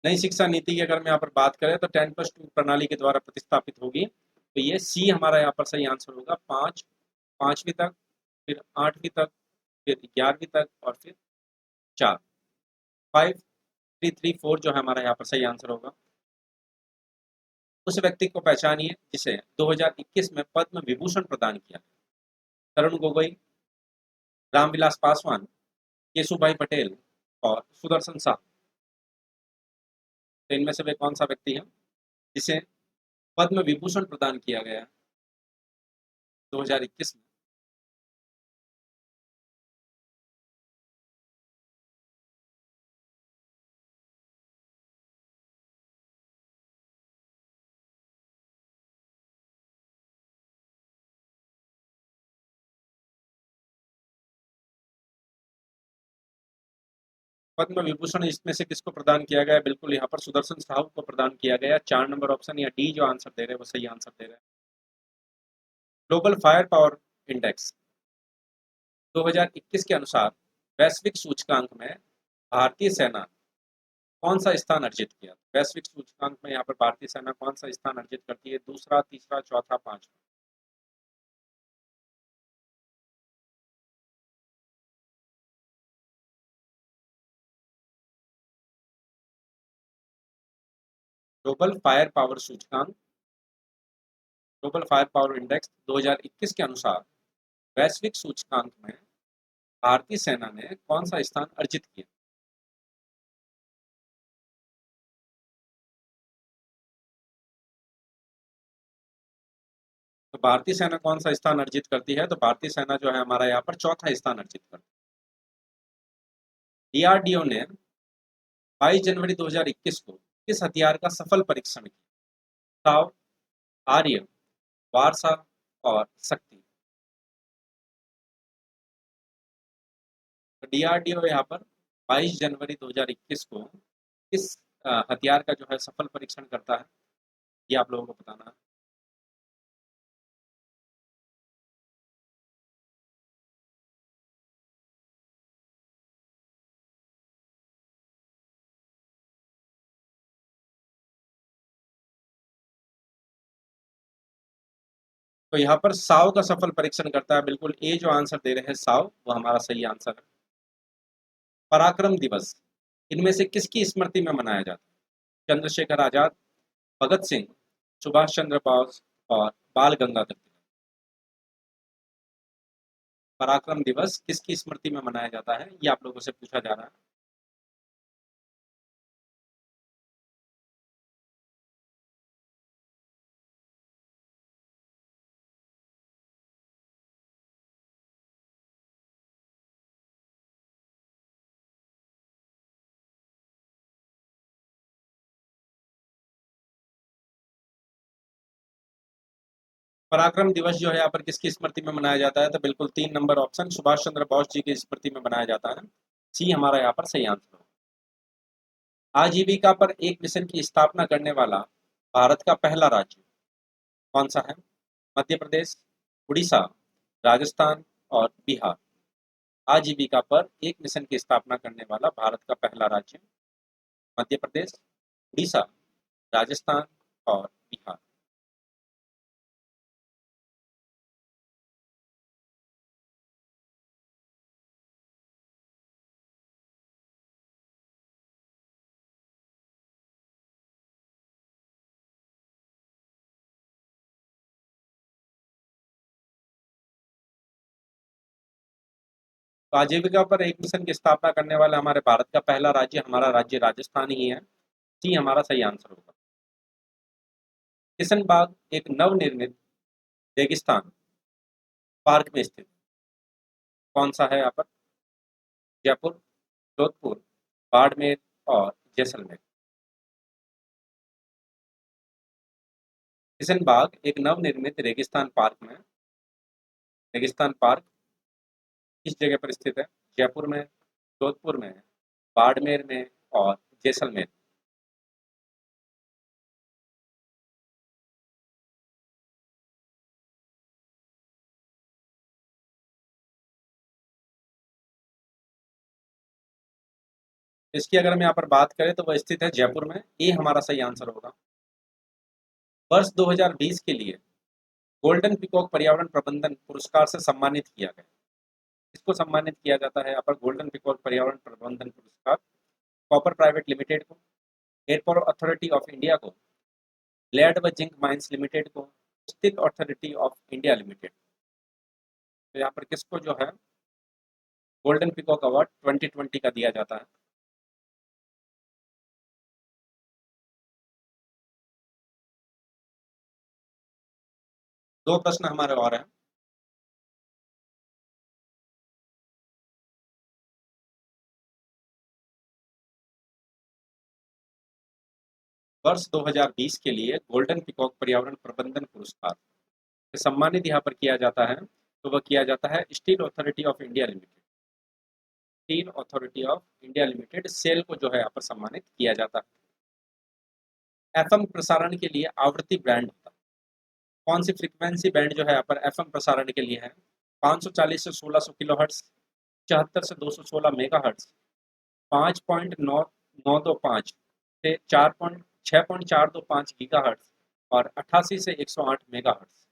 नई शिक्षा नीति की अगर मैं यहाँ पर बात करें तो 10+2 प्रणाली के द्वारा प्रतिस्थापित होगी। तो ये सी हमारा यहाँ पर सही आंसर होगा। 5वीं तक, फिर 8वीं तक, फिर 11वीं तक, और फिर 4। 5 3 3 4 जो है हमारा यहाँ पर सही आंसर होगा। उस व्यक्ति को पहचानिए जिसे 2021 में पद्म विभूषण प्रदान किया। तरुण गोगोई, रामविलास पासवान, केशुभाई पटेल और सुदर्शन साहू। तो इनमें से वे कौन सा व्यक्ति है जिसे पद्म विभूषण प्रदान किया गया 2021 में? पद्म विभूषण इसमें से किसको प्रदान किया गया? बिल्कुल यहाँ पर सुदर्शन साहू को प्रदान किया गया। 4 नंबर ऑप्शन या डी जो आंसर दे रहे हैं वो सही आंसर दे रहे हैं। ग्लोबल फायर पावर इंडेक्स 2021 के अनुसार वैश्विक सूचकांक में भारतीय सेना कौन सा स्थान अर्जित किया? वैश्विक सूचकांक में यहाँ पर भारतीय सेना कौन सा स्थान अर्जित करती है? दूसरा, तीसरा, चौथा, पांचवा। ग्लोबल फायर पावर सूचकांक, ग्लोबल फायर पावर इंडेक्स 2021 के अनुसार वैश्विक सूचकांक में भारतीय सेना ने कौन सा स्थान अर्जित किया? तो भारतीय सेना कौन सा स्थान अर्जित करती है? तो भारतीय सेना जो है हमारा यहाँ पर चौथा स्थान अर्जित करती है। डीआरडीओ ने 22 जनवरी 2021 को किस हथियार का सफल परीक्षण किया? ताव, आर्य, वारसा और शक्ति। तो डीआरडीओ यहाँ पर 22 जनवरी 2021 को किस हथियार का जो है सफल परीक्षण करता है, ये आप लोगों को बताना है। तो यहाँ पर साव का सफल परीक्षण करता है। बिल्कुल ए जो आंसर दे रहे हैं साव, वो हमारा सही आंसर है। पराक्रम दिवस इनमें से किसकी स्मृति में मनाया जाता है? चंद्रशेखर आजाद, भगत सिंह, सुभाष चंद्र बोस और बाल गंगाधर तिलक। पराक्रम दिवस किसकी स्मृति में मनाया जाता है, ये आप लोगों से पूछा जा रहा है। पराक्रम दिवस जो है यहाँ पर किसकी स्मृति में मनाया जाता है? तो बिल्कुल 3 नंबर ऑप्शन सुभाष चंद्र बोस जी की स्मृति में मनाया जाता है। सी हमारा यहाँ पर सही आंसर है। आजीविका पर एक मिशन की स्थापना करने वाला भारत का पहला राज्य कौन सा है? मध्य प्रदेश, उड़ीसा, राजस्थान और बिहार। आजीविका पर एक मिशन की स्थापना करने वाला भारत का पहला राज्य मध्य प्रदेश, उड़ीसा, राजस्थान और बिहार। तो आजीविका पर एक मिशन की स्थापना करने वाला हमारे भारत का पहला राज्य हमारा राज्य राजस्थान ही है। सी हमारा सही आंसर होगा। किशनबाग एक नवनिर्मित रेगिस्तान पार्क में स्थित कौन सा है यहाँ पर? जयपुर, जोधपुर, बाड़मेर और जैसलमेर। किशनबाग एक नवनिर्मित रेगिस्तान पार्क किस जगह पर स्थित है? जयपुर में, जोधपुर में, बाड़मेर में और जैसलमेर। इसकी अगर हम यहाँ पर बात करें तो वह स्थित है जयपुर में। ये हमारा सही आंसर होगा। वर्ष 2020 के लिए गोल्डन पीकॉक पर्यावरण प्रबंधन पुरस्कार से सम्मानित किया गया। इसको सम्मानित किया जाता है यहाँ पर गोल्डन पीकॉक पर्यावरण प्रबंधन पुरस्कार। कॉपर प्राइवेट लिमिटेड को, एयरपोर्ट अथॉरिटी ऑफ इंडिया को, लेड व जिंक माइंस लिमिटेड को, steel Authority of India limited. तो यहाँ पर किसको जो है गोल्डन पीकॉक अवार्ड 2020 का दिया जाता है? दो प्रश्न हमारे और हैं। वर्ष 2020 के लिए गोल्डन पीकॉक पर्यावरण प्रबंधन पुरस्कार से सम्मानित यहाँ पर किया जाता है, तो वह किया जाता है Steel Authority of India Limited. Steel Authority of India Limited SAIL को जो है यहाँ पर सम्मानित किया जाता है। एफएम प्रसारण के लिए आवृत्ति बैंड होता है। कौन सी फ्रीक्वेंसी बैंड जो है यहाँ पर एफएम प्रसारण के लिए है? 540 से 1600 किलोहर्ट्ज, 74 से 216 मेगाहर्ट्ज, 5.9925 से 6.425 गीगाहर्ट्ज और 88 से 108 मेगाहर्ट्ज।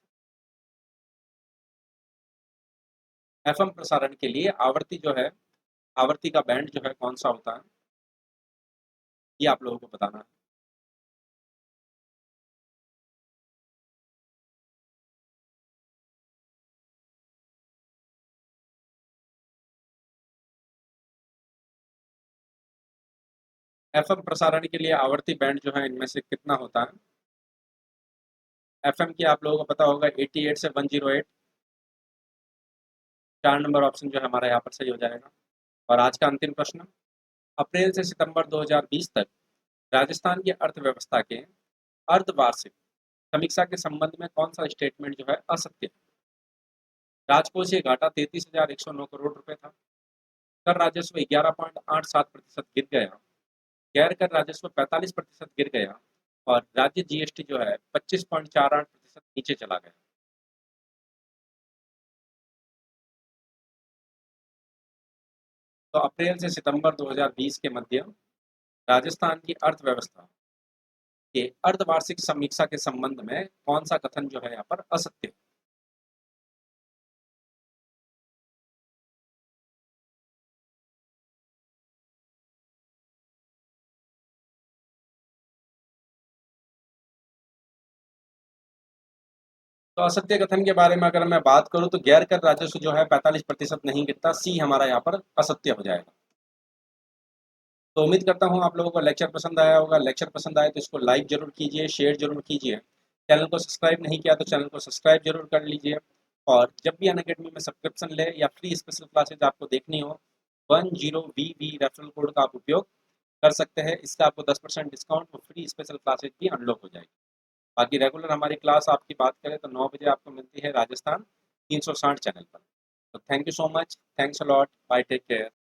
एफएम प्रसारण के लिए आवृत्ति जो है, आवृत्ति का बैंड जो है कौन सा होता है, ये आप लोगों को बताना है। एफएम प्रसारण के लिए आवर्ती बैंड जो है इनमें से कितना होता है? एफएम की आप लोगों को पता होगा 88 से 108। 4 नंबर ऑप्शन जो है हमारा यहाँ पर सही हो जाएगा। और आज का अंतिम प्रश्न, अप्रैल से सितंबर 2020 तक राजस्थान की अर्थव्यवस्था के अर्धवार्षिक समीक्षा के संबंध में कौन सा स्टेटमेंट जो है असत्य है? राजकोषीय घाटा 33,109 करोड़ रुपए था। कर राजस्व 11.87% गिर गया। गैर कर राजस्व 45% गिर गया। और राज्य जीएसटी जो है 25.48% नीचे चला गया। तो अप्रैल से सितंबर 2020 के मध्य राजस्थान की अर्थव्यवस्था के अर्धवार्षिक समीक्षा के संबंध में कौन सा कथन जो है यहाँ पर असत्य है? तो असत्य कथन के बारे में अगर मैं बात करूं तो गैर कर राजस्व जो है 45% नहीं गिरता। सी हमारा यहाँ पर असत्य हो जाएगा। तो उम्मीद करता हूँ आप लोगों को लेक्चर पसंद आया होगा। लेक्चर पसंद आए तो इसको लाइक जरूर कीजिए, शेयर जरूर कीजिए। चैनल को सब्सक्राइब नहीं किया तो चैनल को सब्सक्राइब जरूर कर लीजिए। और जब भी अनअकैडमी में सब्सक्रिप्शन ले या फ्री स्पेशल क्लासेज आपको देखनी हो, 10VV रेफरल कोड का आप उपयोग कर सकते हैं। इसका आपको 10% डिस्काउंट और फ्री स्पेशल क्लासेज भी अनलॉक हो जाएगी। बाकी रेगुलर हमारी क्लास आपकी बात करें तो 9 बजे आपको मिलती है राजस्थान 360 चैनल पर। तो thank you so much, thanks a lot, bye, take care.